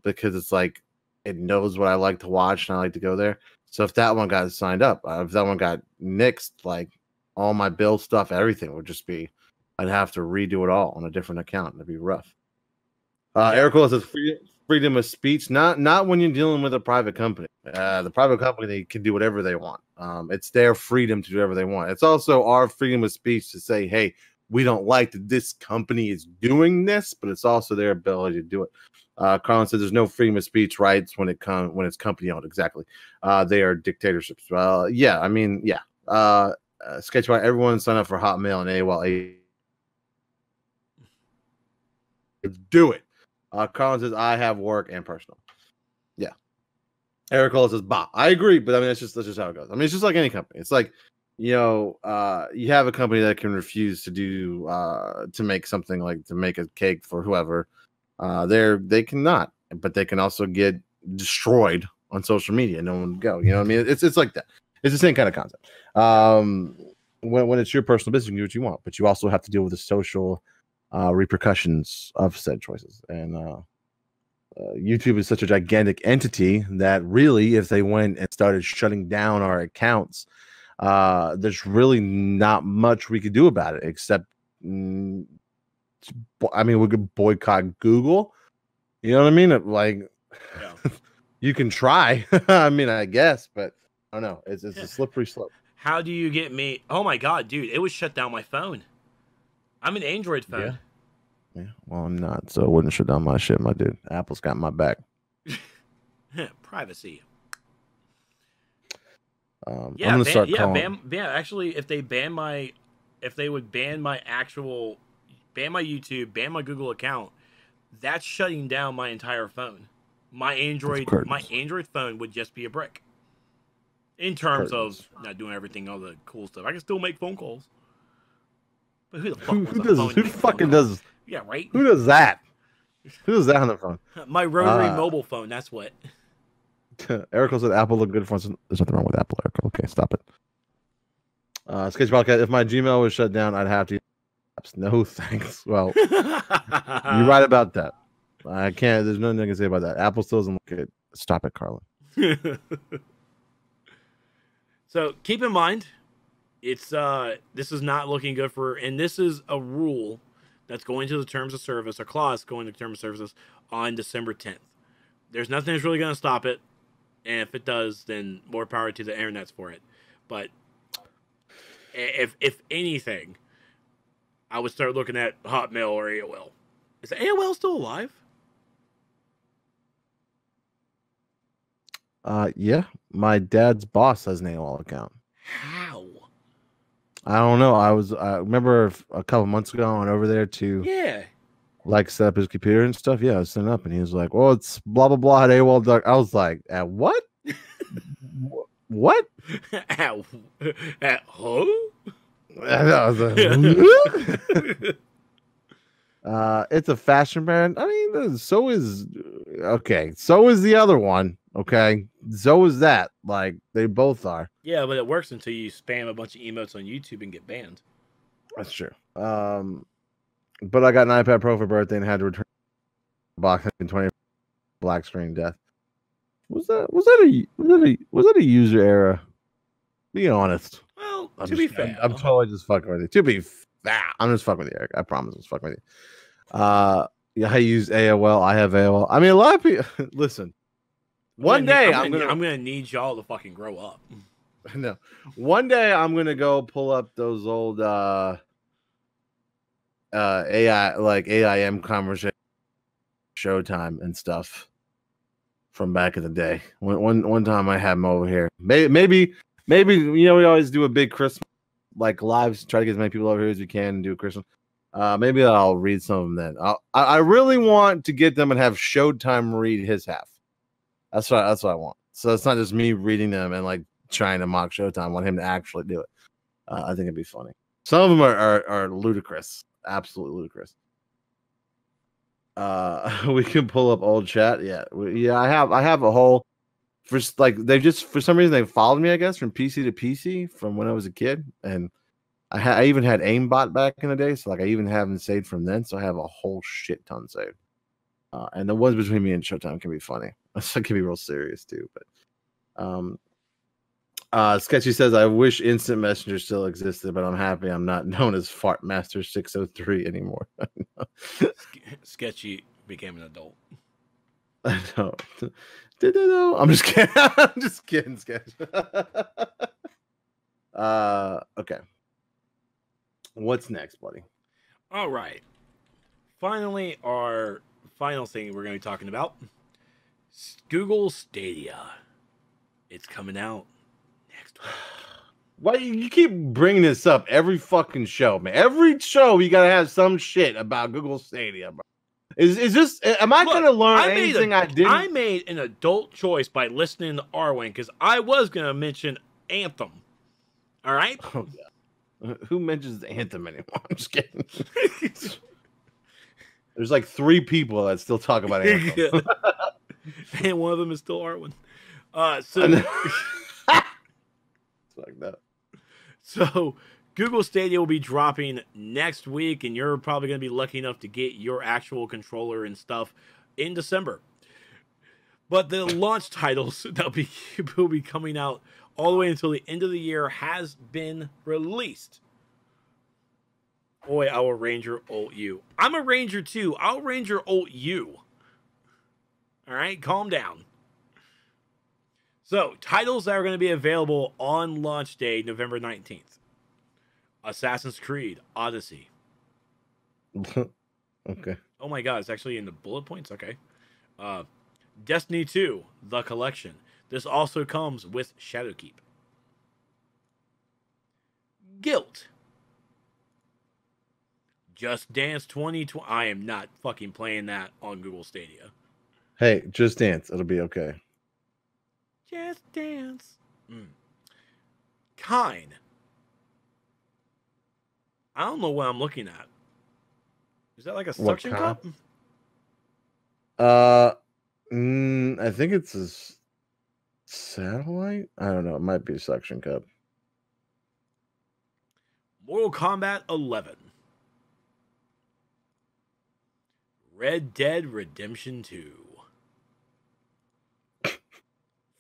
because it's like it knows what I like to watch and I like to go there. So if that one got signed up, if that one got nixed, like all my bill stuff, everything would just be, I'd have to redo it all on a different account. It'd be rough. Eric says freedom of speech. Not when you're dealing with a private company. The private company, they can do whatever they want. It's their freedom to do whatever they want. It's also our freedom of speech to say, hey, we don't like that this company is doing this, but it's also their ability to do it. Colin says there's no freedom of speech rights when it's company owned. Exactly. They are dictatorships. Yeah, I mean, yeah. Sketchbot, everyone sign up for Hotmail and AOL. Do it. Colin says I have work and personal. Yeah. Eric Cole says, bah. I agree, but I mean, that's just how it goes. I mean, it's just like any company. It's like, you have a company that can refuse to do to make something, like to make a cake for whoever. They cannot, but they can also get destroyed on social media. No one would go. You know what I mean? It's like that. It's the same kind of concept. When it's your personal business, you can do what you want, but you also have to deal with the social repercussions of said choices. And YouTube is such a gigantic entity that really, if they went and started shutting down our accounts, there's really not much we could do about it, except, I mean, we could boycott Google. You know what I mean? Like, yeah. You can try. I mean, I guess, but I don't know. It's a slippery slope. How do you get me? Oh my god, dude! It would shut down my phone. I'm an Android phone. Yeah. Well, I'm not, so it wouldn't shut down my shit, my dude. Apple's got my back. Privacy. I'm gonna start calling. Actually, if they would ban my YouTube, ban my Google account, that's shutting down my entire phone. My Android phone would just be a brick. In terms of not doing everything, all the cool stuff, I can still make phone calls. But who the fuck who fucking does? Yeah, right. Who does that? Who does that on the phone? My rotary mobile phone. That's what. Eric said Apple looked good for us. There's nothing wrong with Apple, Eric. Okay, stop it. Sketch Podcast, if my Gmail was shut down, I'd have to. No thanks. Well, you're right about that. I can't. There's nothing I can say about that. Apple still doesn't look good. Stop it, Carlin. So keep in mind, it's this is not looking good and this is a rule that's going to the terms of service, a clause going to terms of services on December 10th. There's nothing that's really going to stop it, and if it does, then more power to the internets for it. But if anything, I would start looking at Hotmail or AOL. Is AOL still alive? Yeah. My dad's boss has an AOL account. How? I don't know. I remember a couple months ago I went over there to set up his computer and stuff. Yeah, I was setting up and he was like, well, it's blah blah blah at AOL. I was like, at what? What? At who? It's a fashion brand. I mean, so is the other one. Okay, so is that. Like, they both are. Yeah, but it works until you spam a bunch of emotes on YouTube and get banned. That's true. But I got an iPad Pro for birthday and had to return the box in 20 black screen death. Was that a user error? Be honest. Well, to be fair, I'm totally just fucking with you. To be fair, I'm just fucking with you, Eric. I promise, I'm just fucking with you. Yeah, I use AOL. I have AOL. I mean, a lot of people listen. I'm gonna need y'all to fucking grow up. No, one day I'm gonna go pull up those old AIM conversation, Showtime and stuff from back in the day. One time I had them over here. Maybe we always do a big Christmas like lives, try to get as many people over here as we can and do a Christmas. Maybe I'll read some of them then. I really want to get them and have Showtime read his half. That's what I want. So it's not just me reading them and like trying to mock Showtime. I want him to actually do it. I think it'd be funny. Some of them are ludicrous, absolutely ludicrous. We can pull up old chat. Yeah. I have a whole for some reason they followed me, I guess, from PC to PC from when I was a kid, and I even had aimbot back in the day, so like I even have them saved from then. So I have a whole shit ton saved. And the ones between me and Showtime can be funny. It can be real serious too. But Sketchy says, I wish Instant Messenger still existed, but I'm happy I'm not known as Fartmaster603 anymore. Sketchy became an adult. I don't. I'm just kidding. I'm just kidding, sketch. Okay. What's next, buddy? All right. Finally, our final thing we're going to be talking about, Google Stadia. It's coming out next week. Why you keep bringing this up every fucking show, man? Every show you gotta have some shit about Google Stadia, bro. Is this? Am I gonna learn anything I didn't? I made an adult choice by listening to Arwen because I was gonna mention Anthem. All right. Oh, yeah. Who mentions Anthem anymore? I'm just kidding. There's like 3 people that still talk about Anthem. And one of them is still Arwen. Like that. So Google Stadia will be dropping next week, and you're probably going to be lucky enough to get your actual controller and stuff in December. But the launch titles that will be coming out all the way until the end of the year has been released. Boy, I will Ranger ult you. I'm a Ranger too. I'll Ranger ult you. All right, calm down. So, titles that are going to be available on launch day, November 19th. Assassin's Creed Odyssey. Okay. Oh my god, it's actually in the bullet points? Okay. Destiny 2, The Collection. This also comes with Shadowkeep. Guilt. Just Dance 2020. I am not fucking playing that on Google Stadia. Hey, Just Dance. It'll be okay. Just Dance. Kine. I don't know what I'm looking at. Is that like a suction cup? I think it's a satellite. I don't know. It might be a suction cup. Mortal Kombat 11. Red Dead Redemption 2.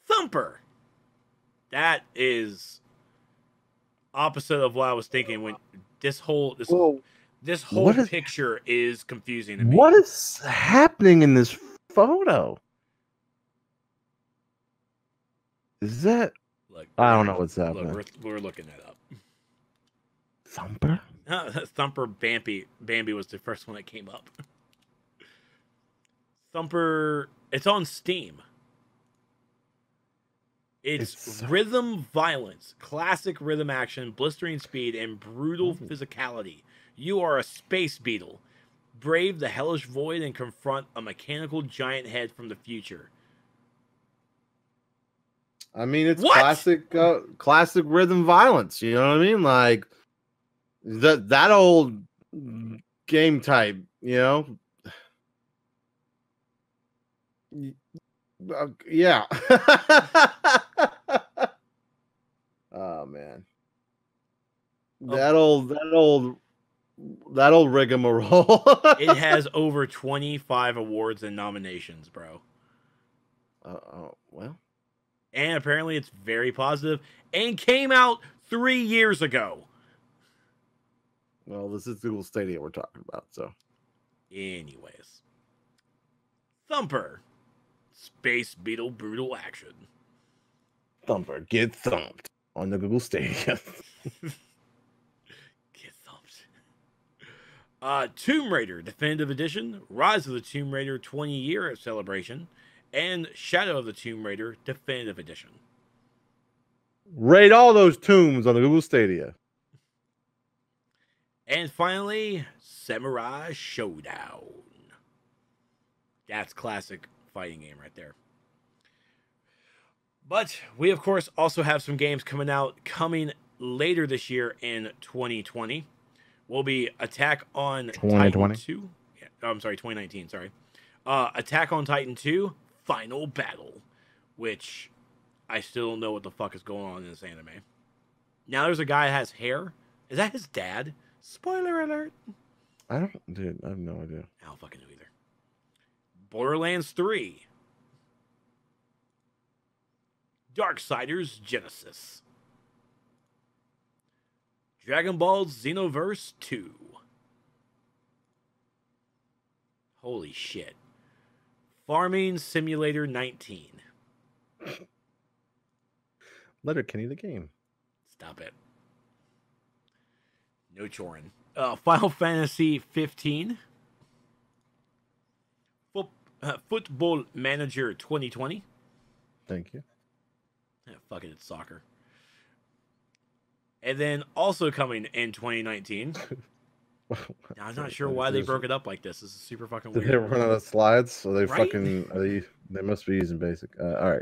Thumper. That is opposite of what I was thinking when this whole picture is confusing to me. What is happening in this photo? Is that? Look, I don't know what's happening. Look, we're looking that up. Thumper? Thumper Bambi was the first one that came up. Thumper, it's on Steam. It's rhythm violence, classic rhythm action, blistering speed, and brutal physicality. You are a space beetle. Brave the hellish void and confront a mechanical giant head from the future. I mean, it's classic rhythm violence. You know what I mean? Like that old game type. You know? Yeah. Oh man, that old rigmarole. It has over 25 awards and nominations, bro. Well, and apparently it's very positive and came out 3 years ago. Well, this is Google Stadia we're talking about, so. Anyways, Thumper. Space Beetle brutal action. Thumper, get thumped on the Google Stadia. Get thumped. Tomb Raider Definitive Edition, Rise of the Tomb Raider 20-year celebration, and Shadow of the Tomb Raider Definitive Edition. Raid all those tombs on the Google Stadia. And finally, Samurai Showdown. That's classic fighting game right there. But we, of course, also have some games coming later this year in 2020. Will be Attack on Titan 2. Yeah, I'm sorry, 2019, sorry. Attack on Titan 2, Final Battle, which I still don't know what the fuck is going on in this anime. Now there's a guy that has hair. Is that his dad? Spoiler alert. I have no idea. I don't fucking know either. Borderlands 3. Darksiders Genesis. Dragon Ball Xenoverse 2. Holy shit. Farming Simulator 19. Letterkenny the game. Stop it. No chorin. Final Fantasy 15. Football Manager 2020. Thank you. Fuck it, it's soccer. And then also coming in 2019. Now, I'm not sure why they broke it up like this. This is super fucking Did weird. they run out of slides? So they Right? they must be using basic. All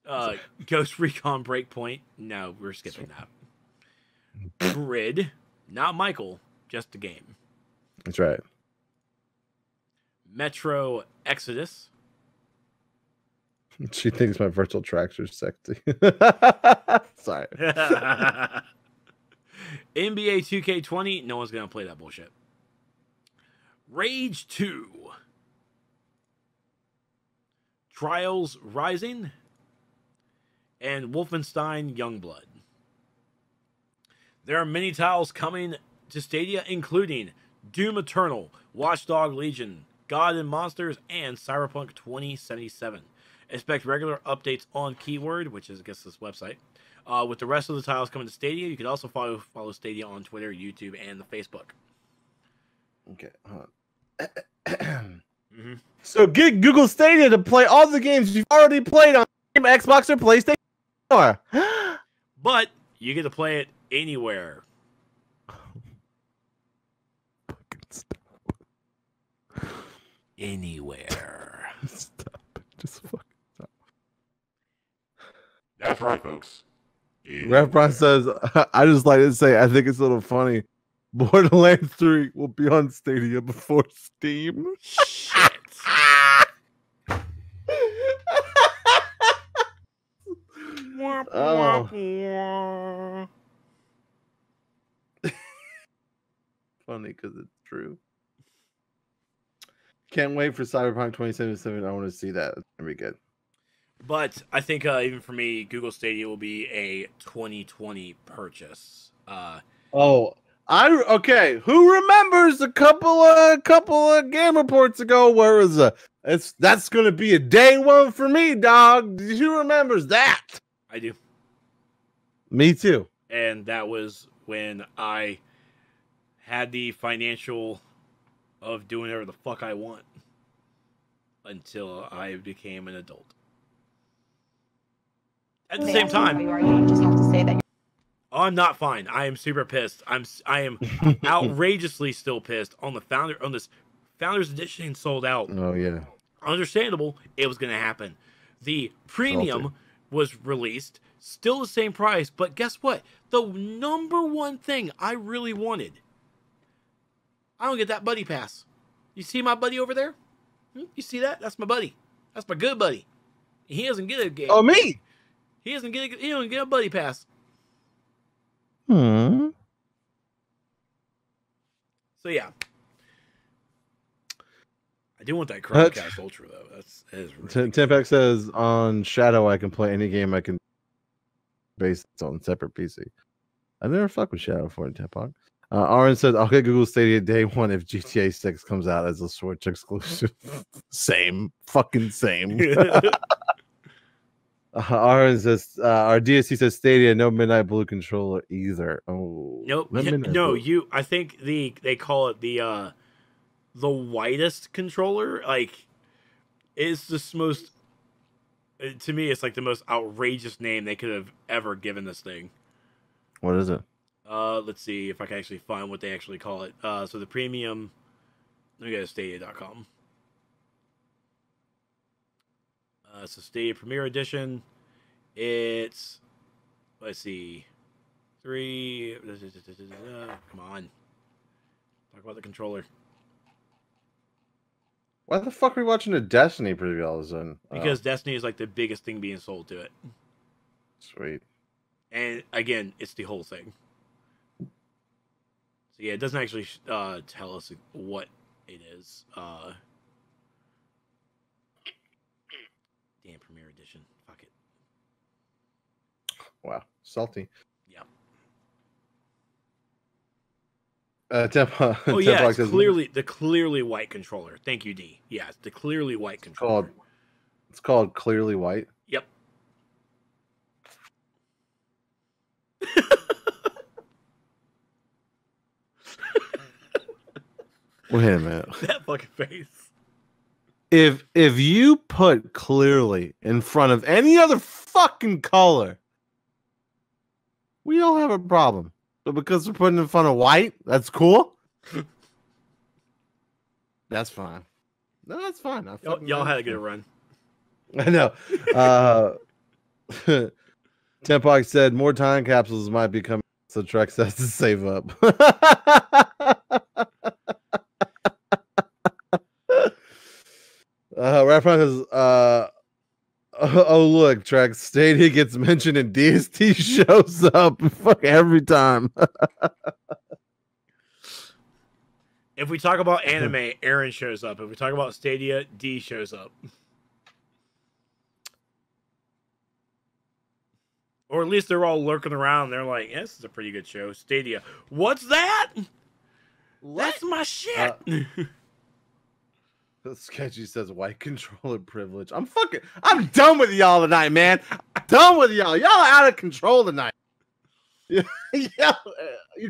right. Ghost Recon Breakpoint. No, we're skipping that. Grid. Not Michael, just the game. That's right. Metro Exodus. She thinks my virtual tracks are sexy. Sorry. NBA 2K20. No one's going to play that bullshit. Rage 2. Trials Rising. And Wolfenstein Youngblood. There are many titles coming to Stadia, including Doom Eternal, Watchdog Legion, God and Monsters, and Cyberpunk 2077. Expect regular updates on Keyword, which is, I guess, this website. With the rest of the titles coming to Stadia, you can also follow Stadia on Twitter, YouTube, and the Facebook. Okay. So get Google Stadia to play all the games you've already played on Xbox or PlayStation 4. But you get to play it anywhere. Anywhere. Stop it. Just fucking stop. That's right, folks. Ref Bron says, I just like to say, I think it's a little funny. Borderlands 3 will be on Stadia before Steam. Shit. Oh. Funny because it's true. Can't wait for Cyberpunk 2077. I want to see that. It's gonna be good. But I think even for me, Google Stadia will be a 2020 purchase. Okay. Who remembers a couple of game reports ago where it was that's gonna be a day one for me, dog. Who remembers that? I do. Me too. And that was when I had the financial of doing whatever the fuck I want until I became an adult. At the same time, you just have to say that. oh, I'm not fine. I am super pissed. I am outrageously still pissed on this Founders Edition sold out. Oh yeah. Understandable. It was going to happen. The premium was released, still the same price, but guess what? The number one thing I really wanted, I don't get that buddy pass. You see my buddy over there? You see that? That's my buddy. That's my good buddy. He doesn't get a game. Oh, me. He doesn't get a buddy pass. Hmm. So yeah, I do want that Chromecast Ultra though. That is really Timpax says on Shadow I can play any game I can based on separate PC. I never fuck with Shadow for Timpax. Aaron said I'll get Google Stadia day one if GTA 6 comes out as a Switch exclusive. Same. Fucking same. Aaron says our DSC says Stadia, no Midnight Blue controller either. Oh nope. I think they call it the widest controller. Like, it's the most, to me, it's like the most outrageous name they could have ever given this thing. What is it? Let's see if I can actually find what they actually call it. So the premium, let me go to Stadia.com. So Stadia Premier Edition, it's, let's see, 3, come on, talk about the controller. Why the fuck are we watching a Destiny preview all of a sudden? Because Destiny is like the biggest thing being sold to it. Sweet. And again, it's the whole thing. So yeah, it doesn't actually tell us what it is. Damn, Premier Edition. Fuck it. Wow, salty. Yeah. Oh yeah, it's clearly the clearly white controller. Thank you, D. Yeah, it's the clearly white controller. Called It's called Clearly White. Yep. Wait a minute. That fucking face. If you put clearly in front of any other fucking color, we don't have a problem. But because we're putting in front of white, that's cool. That's fine. No, that's fine. Y'all had a good run. I know. Tempox said more time capsules might be coming, so Trex has to save up. Rapper says, oh look, Trex, Stadia gets mentioned and DST shows up fuck every time. If we talk about anime, Aaron shows up. If we talk about Stadia, D shows up. Or at least they're all lurking around. They're like, yeah, this is a pretty good show. Stadia. What's that? That's my shit. Sketchy says white controller privilege. I'm done with y'all tonight, man. I'm done with y'all. Y'all are out of control tonight. You're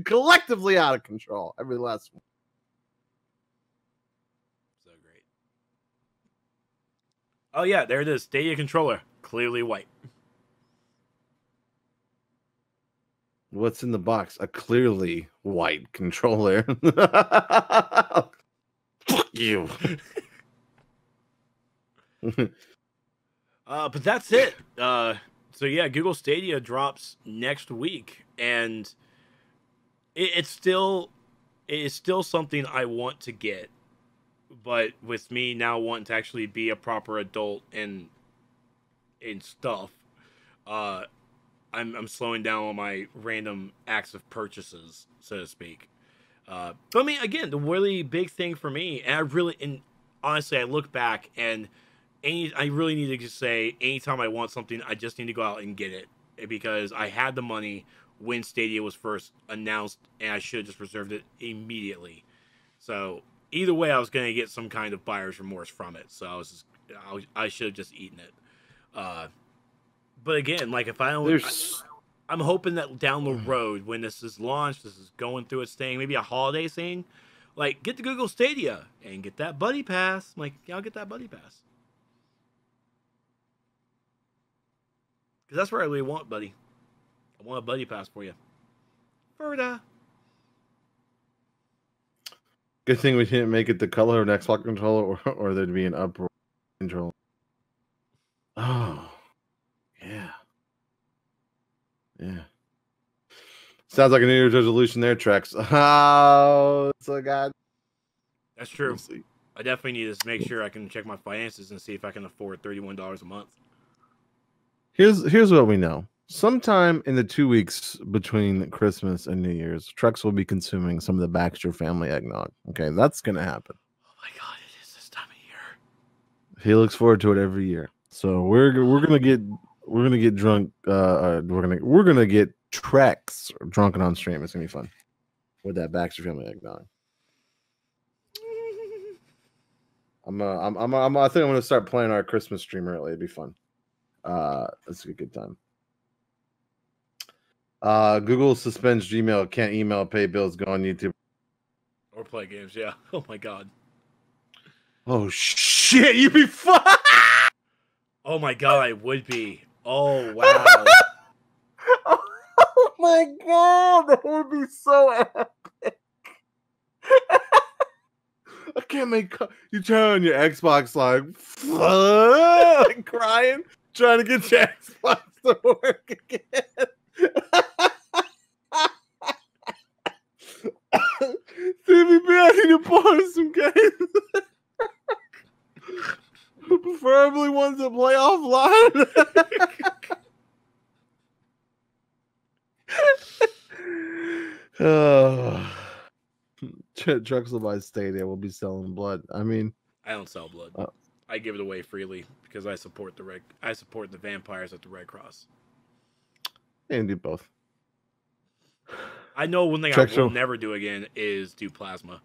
collectively out of control. Every last one. So great. Oh yeah, there it is. Stadia controller. Clearly white. What's in the box? A clearly white controller. Fuck you. But that's it. So yeah, Google Stadia drops next week, and it's still something I want to get. But with me now wanting to actually be a proper adult and stuff, I'm slowing down on my random acts of purchases, so to speak. But I mean, again, the really big thing for me, and honestly, I look back and I really need to just say, anytime I want something, I just need to go out and get it, because I had the money when Stadia was first announced, and I should have just reserved it immediately. So either way, I was going to get some kind of buyer's remorse from it. So I should have just eaten it. But again, like if I don't, I'm hoping that down the road, when this is launched, this is going through its thing, maybe a holiday thing, like get the Google Stadia and get that buddy pass. I'm like, yeah, I'll get that buddy pass. Because that's what I really want, buddy. I want a buddy pass for you. Ferda. Good thing we didn't make it the color of an Xbox controller, or there'd be an uproar control. Oh, yeah. Yeah. Sounds like a New Year's resolution there, Trex. Oh, so God. That's true. I definitely need to make sure I can check my finances and see if I can afford $31 a month. Here's what we know. Sometime in the 2 weeks between Christmas and New Year's, Trex will be consuming some of the Baxter family eggnog. Okay, that's gonna happen. Oh my God, it is this time of year. He looks forward to it every year. So we're gonna get drunk. We're gonna get Trex drunken on stream. It's gonna be fun with that Baxter family eggnog. I think I'm gonna start playing our Christmas stream early. It'd be fun. That's a good time. Google suspends Gmail. Can't email, pay bills, go on YouTube, or play games. Yeah. Oh my God. Oh shit! You'd be fun. Oh my God, I would be. Oh wow. Oh my God, that would be so epic. I can't make you turn on your Xbox like crying, trying to get your Xbox to work again. CVB, I need to borrow some games. Preferably ones that play offline. Trucks will buy Stadia. We'll be selling blood. I mean, I don't sell blood. I give it away freely because I support the vampires at the Red Cross. And do both. I know one thing I will never do again is do plasma.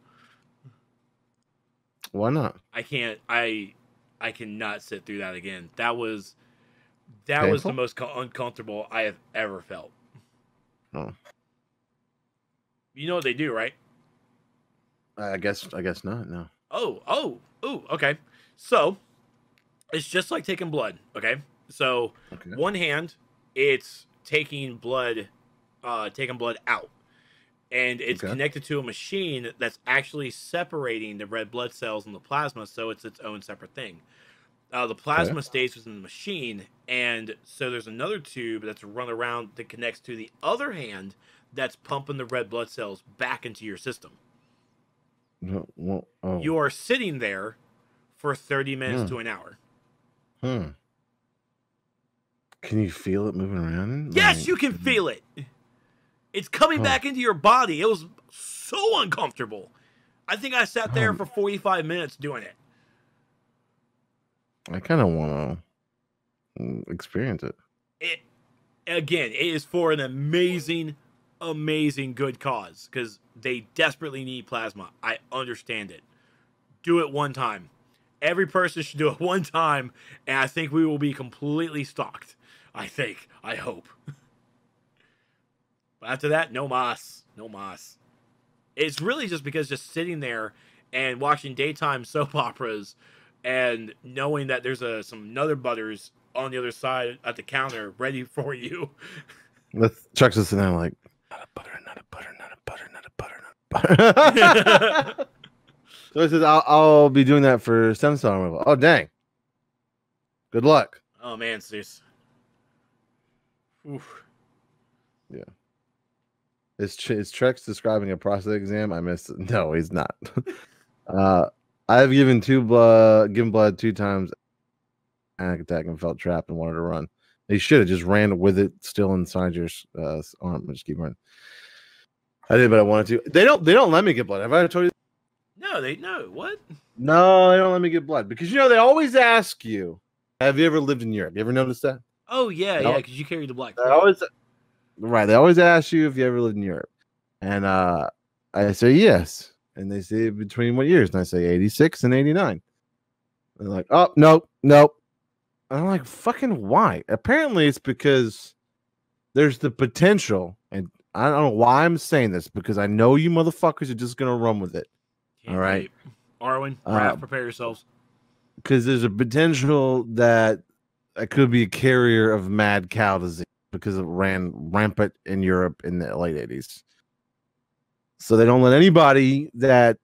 Why not? I can't. I I cannot sit through that again. That was the Painful? most uncomfortable I have ever felt. Oh. You know what they do, right? I guess not. No. Oh, okay. So it's just like taking blood. Okay, so Okay. one hand, it's taking blood out, and it's Okay. connected to a machine that's actually separating the red blood cells and the plasma, so it's its own separate thing. The plasma stays within the machine, and so there's another tube that's run around that connects to the other hand that's pumping the red blood cells back into your system. No, well, oh. You are sitting there for 30 minutes to an hour. Can you feel it moving around? Yes, Like, you can feel it. It's coming back into your body. It was so uncomfortable. I think I sat there for 45 minutes doing it. I kind of want to experience it. It is for an amazing good cause, because they desperately need plasma. I understand it. Do it one time. Every person should do it one time, and I think we will be completely stocked. I hope. But after that, no mas. It's really just because just sitting there and watching daytime soap operas and knowing that there's some Nutter Butters on the other side at the counter ready for you. Chuck's just sitting there like, not a butter. So it says, I'll be doing that for stem cell removal. Oh, dang. Good luck. Oh, man, sis. Oof. Yeah. Is Trex describing a prostate exam? I missed it. No, he's not. I've given blood 2 times, panic attack, and felt trapped and wanted to run. He should have just ran with it still inside your arm. Just keep running. I did, but I wanted to. They don't let me get blood. Have I told you? No. What? No, they don't let me get blood because they always ask you. Have you ever lived in Europe? You ever noticed that? Oh yeah, because you carry the black. They always ask you if you ever lived in Europe, and I say yes, and they say between what years, and I say 86 and 89. They're like, oh nope. And I'm like, fucking why? Apparently, it's because there's the potential, and I don't know why I'm saying this because I know you motherfuckers are just gonna run with it. All right, Arwen, Raph, prepare yourselves. Because there's a potential that I could be a carrier of mad cow disease because it ran rampant in Europe in the late 80s. So they don't let anybody that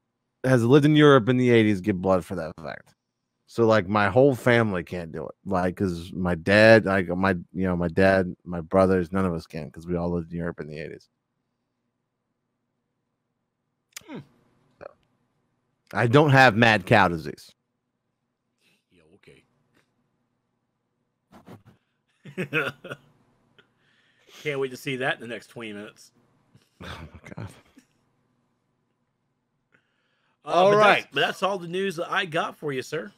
has lived in Europe in the 80s get blood for that fact. So like my whole family can't do it. Like because my dad, my dad, my brothers, none of us can because we all lived in Europe in the 80s. So, I don't have mad cow disease. Yeah, okay. Can't wait to see that in the next 20 minutes. Oh my god. All right. But that's all the news that I got for you, sir.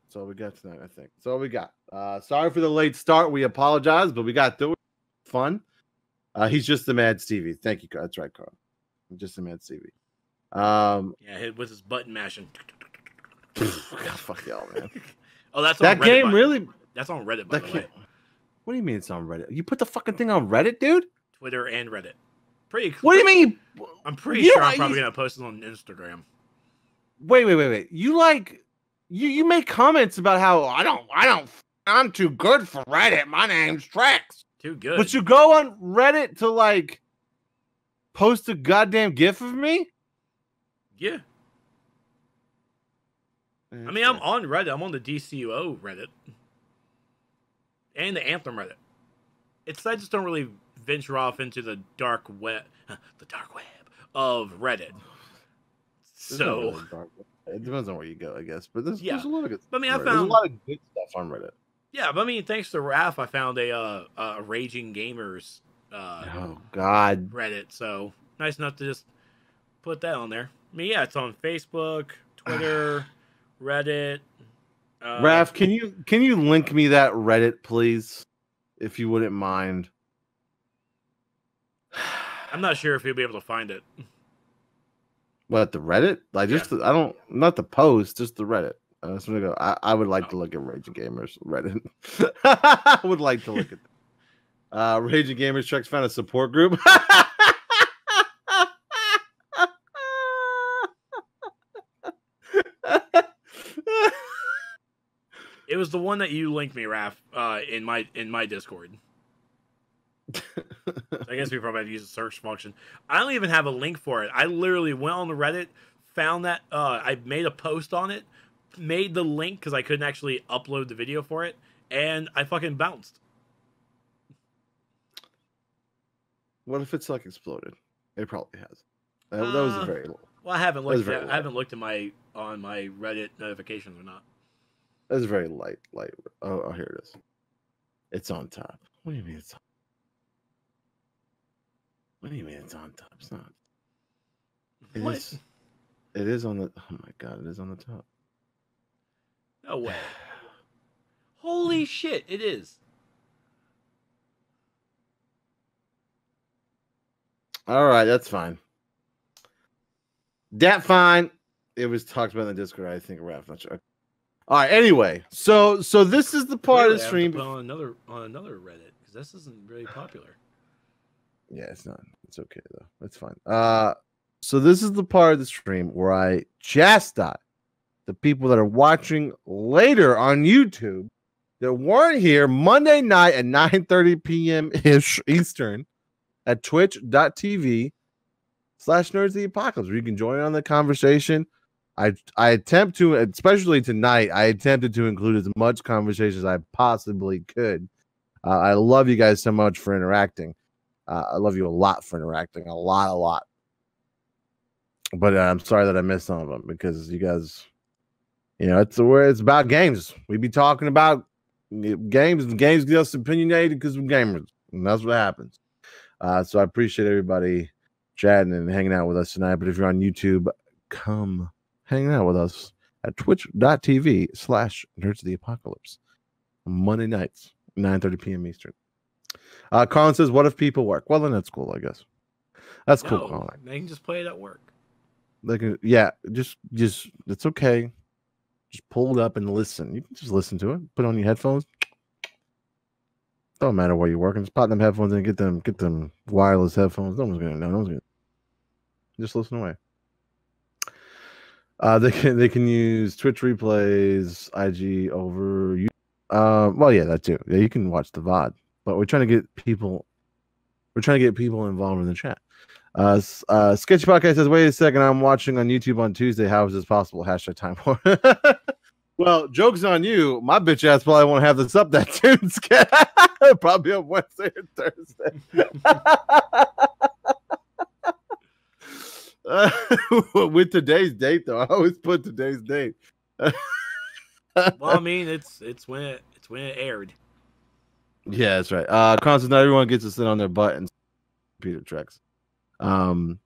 That's all we got tonight, I think. That's all we got. Sorry for the late start. We apologize, but we got through it. Fun. He's just the Mad Stevie. Thank you, Carl. That's right, Carl. I'm just the Mad Stevie. Yeah, with his button mashing. Fuck y'all, man. Oh, that's that on Reddit, game really. That's on Reddit, by the way. What do you mean it's on Reddit? You put the fucking thing on Reddit, dude? Twitter and Reddit. Pretty. What do you mean? I'm pretty sure I'm probably gonna post it on Instagram. Wait. You make comments about how I'm too good for Reddit. My name's Trex. Too good. But you go on Reddit to like post a goddamn GIF of me? Yeah. I mean, I'm on Reddit. I'm on the DCUO Reddit. And the Anthem Reddit. I just don't really venture off into the dark web of Reddit. So it depends on where you go, I guess. But there's a lot of good. I mean, there's a lot of good stuff on Reddit. Yeah, but I mean, thanks to Raph, I found a Raging Gamers oh God Reddit. So nice enough to just put that on there. I mean, yeah, it's on Facebook, Twitter, Reddit. Raph, can you link me that Reddit, please, if you wouldn't mind? I'm not sure if you'll be able to find it. What, the Reddit? Like just not the post, just the Reddit. That's what I go. I would like to look at Raging Gamers Reddit. I would like to look at Raging Gamers Trex found a support group. It was the one that you linked me, Raph, in my Discord. I guess we probably have to use the search function. I don't even have a link for it. I literally went on the Reddit, found that I made a post on it, made the link because I couldn't actually upload the video for it, and I fucking bounced. What if it's like exploded? It probably has. That was a very low. Well, I haven't looked. I haven't looked at on my Reddit notifications or not. That's very light. Oh, here it is. It's on top. What do you mean it's on? What do you mean it's on top? It's not. It is on the. Oh my god! It is on the top. No way. Holy shit! It is. All right, that's fine. That fine. It was talked about in the Discord. I think Raph. Not sure. All right. Anyway, so this is the part of the stream. Put on another Reddit because this isn't really popular. Yeah, it's not. It's okay though. It's fine. So this is the part of the stream where I chastise the people that are watching later on YouTube that weren't here Monday night at 9:30 p.m. ish Eastern at twitch.tv/Nerds of the Apocalypse, where you can join on the conversation. I attempt to, especially tonight, I attempted to include as much conversation as I possibly could. I love you guys so much for interacting. I love you a lot for interacting, a lot. But I'm sorry that I missed some of them because you guys, it's about games. We be talking about games, and games get us opinionated because we're gamers, and that's what happens. So I appreciate everybody chatting and hanging out with us tonight. But if you're on YouTube, come hang out with us at twitch.tv/Nerds of the Apocalypse Monday nights, 9:30 p.m. Eastern. Colin says, "What if people work?" Well, then that's cool, I guess. That's cool, Colin. They can just play it at work. They can, yeah. Just it's okay. Just pull it up and listen. You can just listen to it. Put on your headphones. Don't matter where you're working. Just pop them headphones in and get them wireless headphones. No one's gonna know. No one's gonna. Just listen away. They can use Twitch replays, IG over you. Well, yeah, that too. Yeah, you can watch the VOD, but we're trying to get people. We're trying to get people involved in the chat. Sketchy Podcast says, "Wait a second, I'm watching on YouTube on Tuesday. How is this possible?" #time war. Well, joke's on you. My bitch ass probably won't have this up that soon. Probably on Wednesday or Thursday. With today's date, though, I always put today's date. Well, I mean, it's when it aired. Yeah, that's right. Constant, not everyone gets to sit on their butt and Peter Trex. All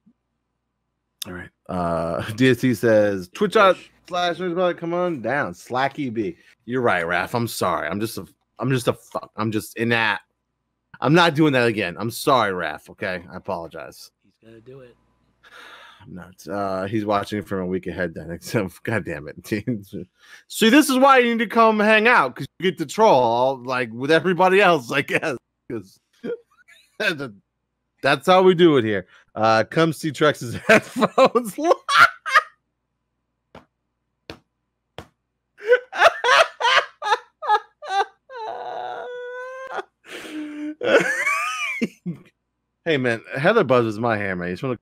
right. DST says Twitch.com/Nerds. Come on down, Slacky B. You're right, Raph. I'm sorry. I'm just a fuck. I'm just in that. I'm not doing that again. I'm sorry, Raph. Okay, I apologize. He's gonna do it. I'm not. He's watching from a week ahead then. God damn it. See, this is why you need to come hang out, because you get to troll like with everybody else, I guess. Because that's how we do it here. Come see Trex's headphones. Hey man, Heather Buzz is my hair, man. You just want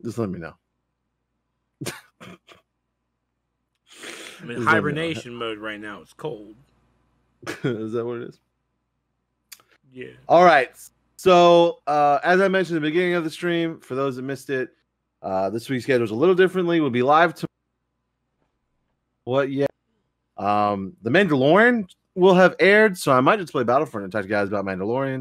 to let me know. I'm in hibernation mode right now. It's cold. Is that what it is? Yeah. All right. So, as I mentioned at the beginning of the stream, for those that missed it, this week's schedule is a little differently. We'll be live tomorrow. What? Yeah. The Mandalorian will have aired, so I might just play Battlefront and talk to you guys about Mandalorian.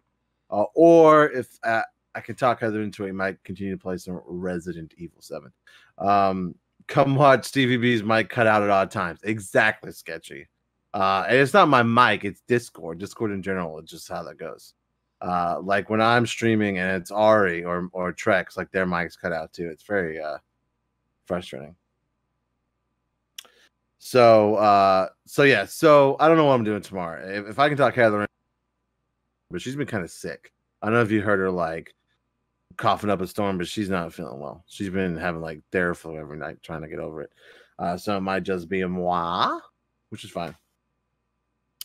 Or if I can talk Heather into it, I might continue to play some Resident Evil 7. Come watch Stevie B's mic cut out at odd times. Exactly, Sketchy. And it's not my mic, it's Discord. Discord in general, it's just how that goes. Like when I'm streaming and it's Ari or Trex, like their mics cut out too. It's very frustrating. So yeah. So I don't know what I'm doing tomorrow. If I can talk Heather, but she's been kind of sick. I don't know if you heard her like coughing up a storm, but she's not feeling well. She's been having like Theraflu every night, trying to get over it. So it might just be a moi, which is fine.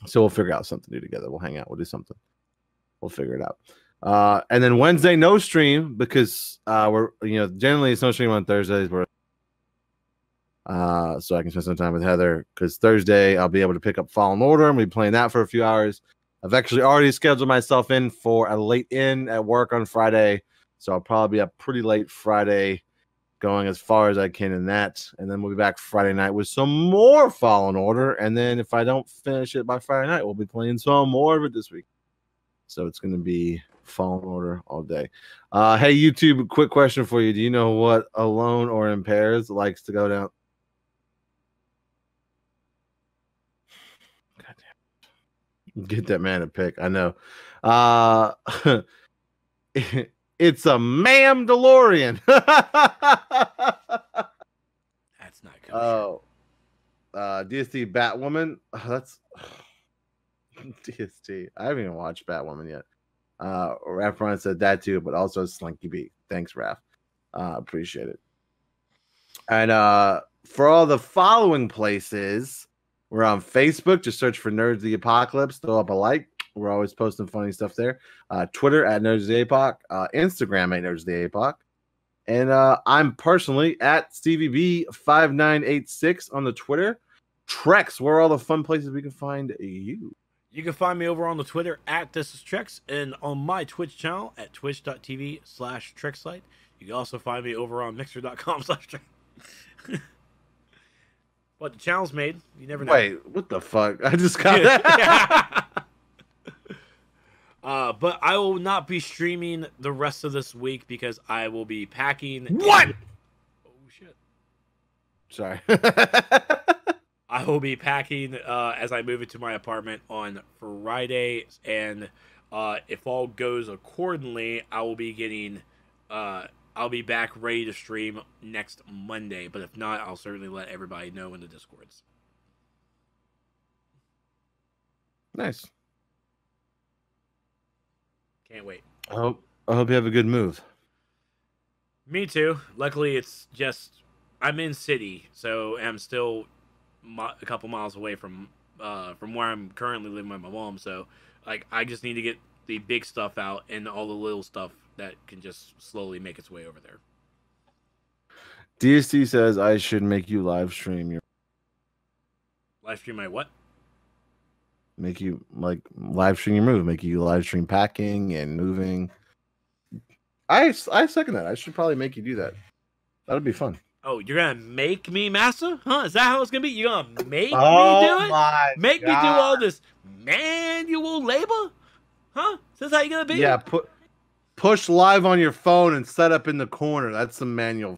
So we'll figure out something to do together. We'll hang out. We'll do something. We'll figure it out. And then Wednesday, no stream because we're generally it's no stream on Thursdays. So I can spend some time with Heather because Thursday I'll be able to pick up Fallen Order and we'll be playing that for a few hours. I've actually already scheduled myself in for a late in at work on Friday, so I'll probably be up pretty late Friday, going as far as I can in that, and then we'll be back Friday night with some more Fallen Order, and then if I don't finish it by Friday night, we'll be playing some more of it this week. So it's going to be Fallen Order all day. Hey, YouTube, quick question for you. Do you know what Alone or in Pairs likes to go down? Get that man a pick. I know. It's a ma'am DeLorean. That's not good. Oh, DST Batwoman. Oh, that's DST. I haven't even watched Batwoman yet. Raph Ryan said that too, but also Slinky B. Thanks, Raph. Appreciate it. And for all the following places, we're on Facebook. Just search for Nerds of the Apocalypse. Throw up a like. We're always posting funny stuff there. Twitter at Nerds of the Apoc. Instagram at Nerds of the Apoc. And I'm personally at StevieB5986 on the Twitter. Trex, where are all the fun places we can find you? You can find me over on the Twitter at This Is Trex and on my Twitch channel at twitch.tv/TrexLight. You can also find me over on mixer.com/Trex. What, the channel's made? You never know. Wait, what the fuck? I just got that. But I will not be streaming the rest of this week because I will be packing. What? Oh, shit. Sorry. I will be packing as I move into my apartment on Friday. And if all goes accordingly, I will be getting... I'll be back ready to stream next Monday, but if not, I'll certainly let everybody know in the Discords. Nice. Can't wait. I hope you have a good move. Me too. Luckily, it's just I'm in city, so I'm still a couple miles away from where I'm currently living with my mom. So, like, I just need to get the big stuff out and all the little stuff that can just slowly make its way over there. DST says I should make you live stream your my what? Make you like live stream your move, make you live stream packing and moving. I second that. I should probably make you do that. That'd be fun. Oh, you're gonna make me master? Huh? Is that how it's gonna be? You're gonna make me do it? Make me do all this manual labor? Huh? Is this how you're gonna be? Yeah, push live on your phone and set up in the corner. That's the manual.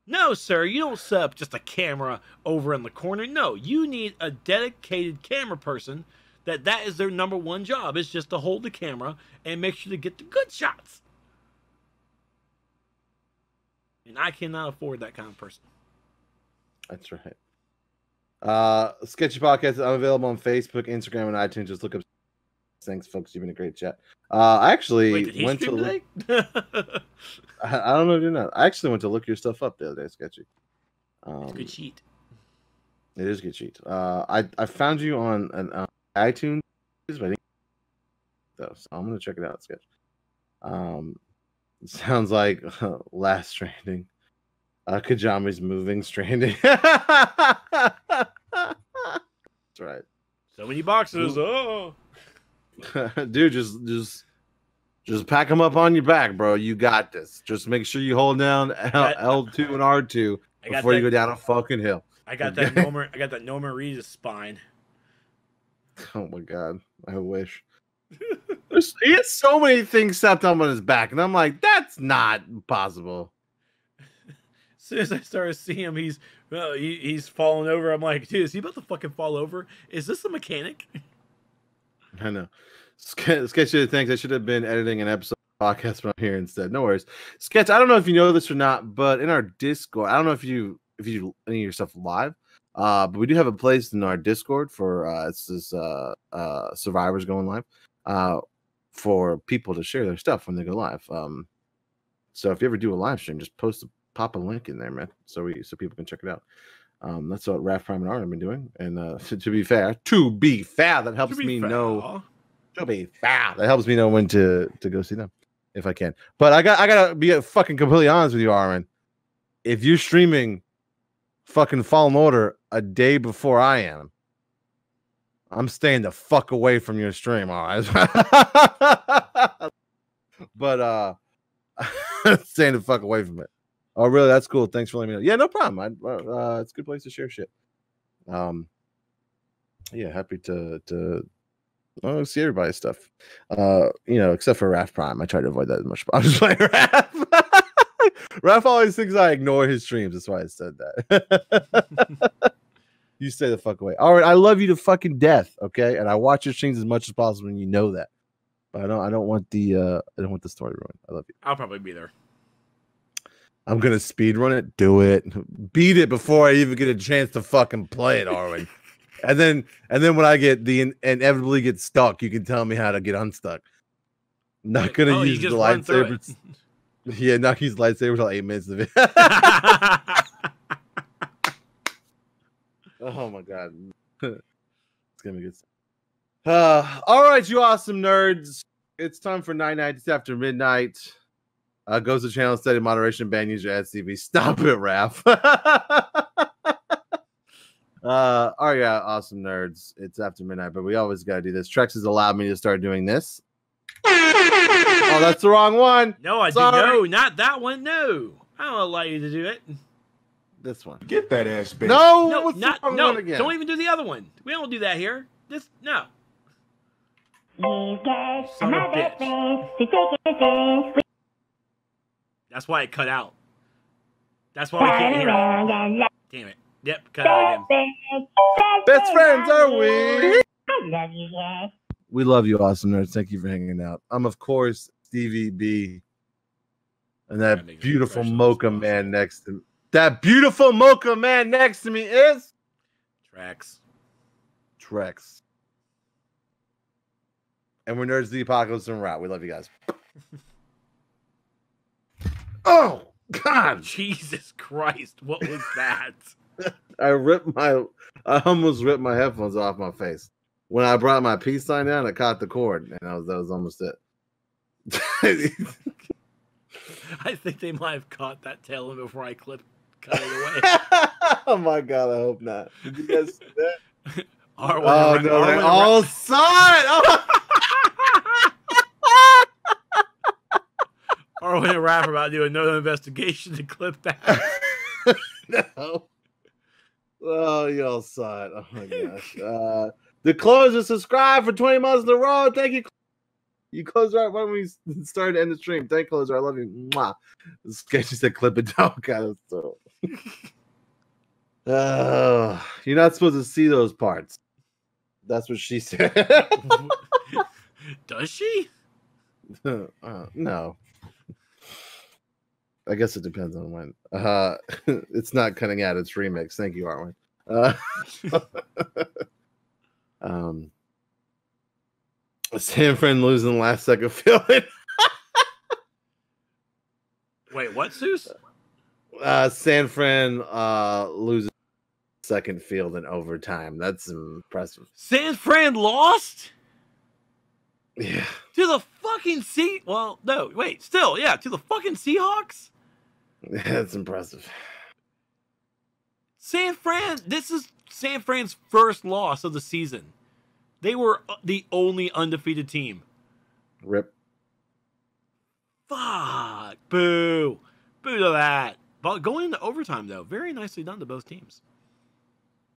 No, sir, you don't set up just a camera over in the corner. No, you need a dedicated camera person that is their number one job. It's just to hold the camera and make sure to get the good shots. And I cannot afford that kind of person. That's right. Sketchy Podcast. I'm available on Facebook, Instagram, and iTunes. Just look up. Thanks, folks. You've been a great chat. I actually went to look. I don't know if you're not. I actually went to look your stuff up the other day, Sketchy. It's a good cheat. It is a good cheat. I found you on an iTunes, but so I'm gonna check it out, Sketch. It sounds like Last Stranding. Kajami's moving Stranding. That's right. So many boxes. Oh. Dude, just pack them up on your back, bro. You got this. Just make sure you hold down L2 and R2 before you go down a fucking hill. I got that Norman Reedus spine. Oh my god, I wish. He has so many things stepped on his back, and I'm like, that's not possible. As soon as I started seeing him, he's falling over. I'm like, dude, is he about to fucking fall over? Is this a mechanic? I know. Sketch, thanks. I should have been editing an episode podcast from here instead. No worries. Sketch, I don't know if you know this or not, but in our Discord, I don't know if you if you do any of your stuff live. But we do have a place in our Discord for it's this survivors going live for people to share their stuff when they go live. So if you ever do a live stream, just pop a link in there, man, so people can check it out. That's what Raph Prime and Art have been doing. And to be fair, that helps me know. To be fair, that helps me know when to go see them if I can. But I gotta be fucking completely honest with you, Armin. If you're streaming fucking Fallen Order a day before I am, I'm staying the fuck away from your stream, all right? But staying the fuck away from it. Oh, really? That's cool. Thanks for letting me know. Yeah, no problem. It's a good place to share shit. Yeah, happy to see everybody's stuff. Except for Raph Prime. I try to avoid that as much. I'm just playing Raph. Raph always thinks I ignore his streams. That's why I said that. You stay the fuck away. All right, I love you to fucking death, okay? And I watch your streams as much as possible, and you know that. But I don't want the story ruined. I love you. I'll probably be there. I'm gonna speed run it. Do it. Beat it before I even get a chance to fucking play it, Arwen. and then when I inevitably get stuck, you can tell me how to get unstuck. Not gonna use the lightsaber. Yeah, not use lightsaber till 8 minutes of it. Oh my god. It's gonna be good. All right, you awesome nerds. It's time for 9/90 after midnight. Goes to channel study moderation ban user at CV. Stop it, Raph. Oh yeah, awesome nerds. It's after midnight, but we always gotta do this. Trex has allowed me to start doing this. Oh, that's the wrong one. No, I do. No, not that one. No, I don't allow you to do it. This one. Get that ass back. No, not no. Don't even do the other one. We don't do that here. No. Son of a bitch. That's why it cut out. That's why we can't hear it. Damn it. Yep, cut out again. Best friends, are we? I love you guys. We love you, awesome nerds. Thank you for hanging out. I'm, of course, Stevie B. And that beautiful mocha man next to me. That beautiful mocha man next to me is... Trex. And we're Nerds of the Apocalypse and Route. We love you guys. Oh, God. Jesus Christ. What was that? I almost ripped my headphones off my face. When I brought my peace sign down, I caught the cord. And that was almost it. I think they might have caught that tail end before I cut it away. Oh, my God. I hope not. Did you guys see that? No, they all saw it. Oh. Arwen and Raph about doing no investigation to clip that. No. Oh, y'all saw it. Oh my gosh. The closer subscribe for 20 months in a row. Thank you. You closed right when we started to end the stream. Thank you, closer. I love you. Mwah. Sketchy said clip it down. God, so. You're not supposed to see those parts. That's what she said. Does she? No. I guess it depends on when. It's not cutting out. It's remix. Thank you, Arwen. San Fran losing last second feeling. Wait, what, Zeus? San Fran loses second field in overtime. That's impressive. San Fran lost? Yeah. To the fucking Well, no, wait, still, yeah, to the fucking Seahawks? Yeah, that's impressive. San Fran, this is San Fran's first loss of the season. They were the only undefeated team. Rip. Fuck. Boo. Boo to that. But going into overtime, though, very nicely done to both teams.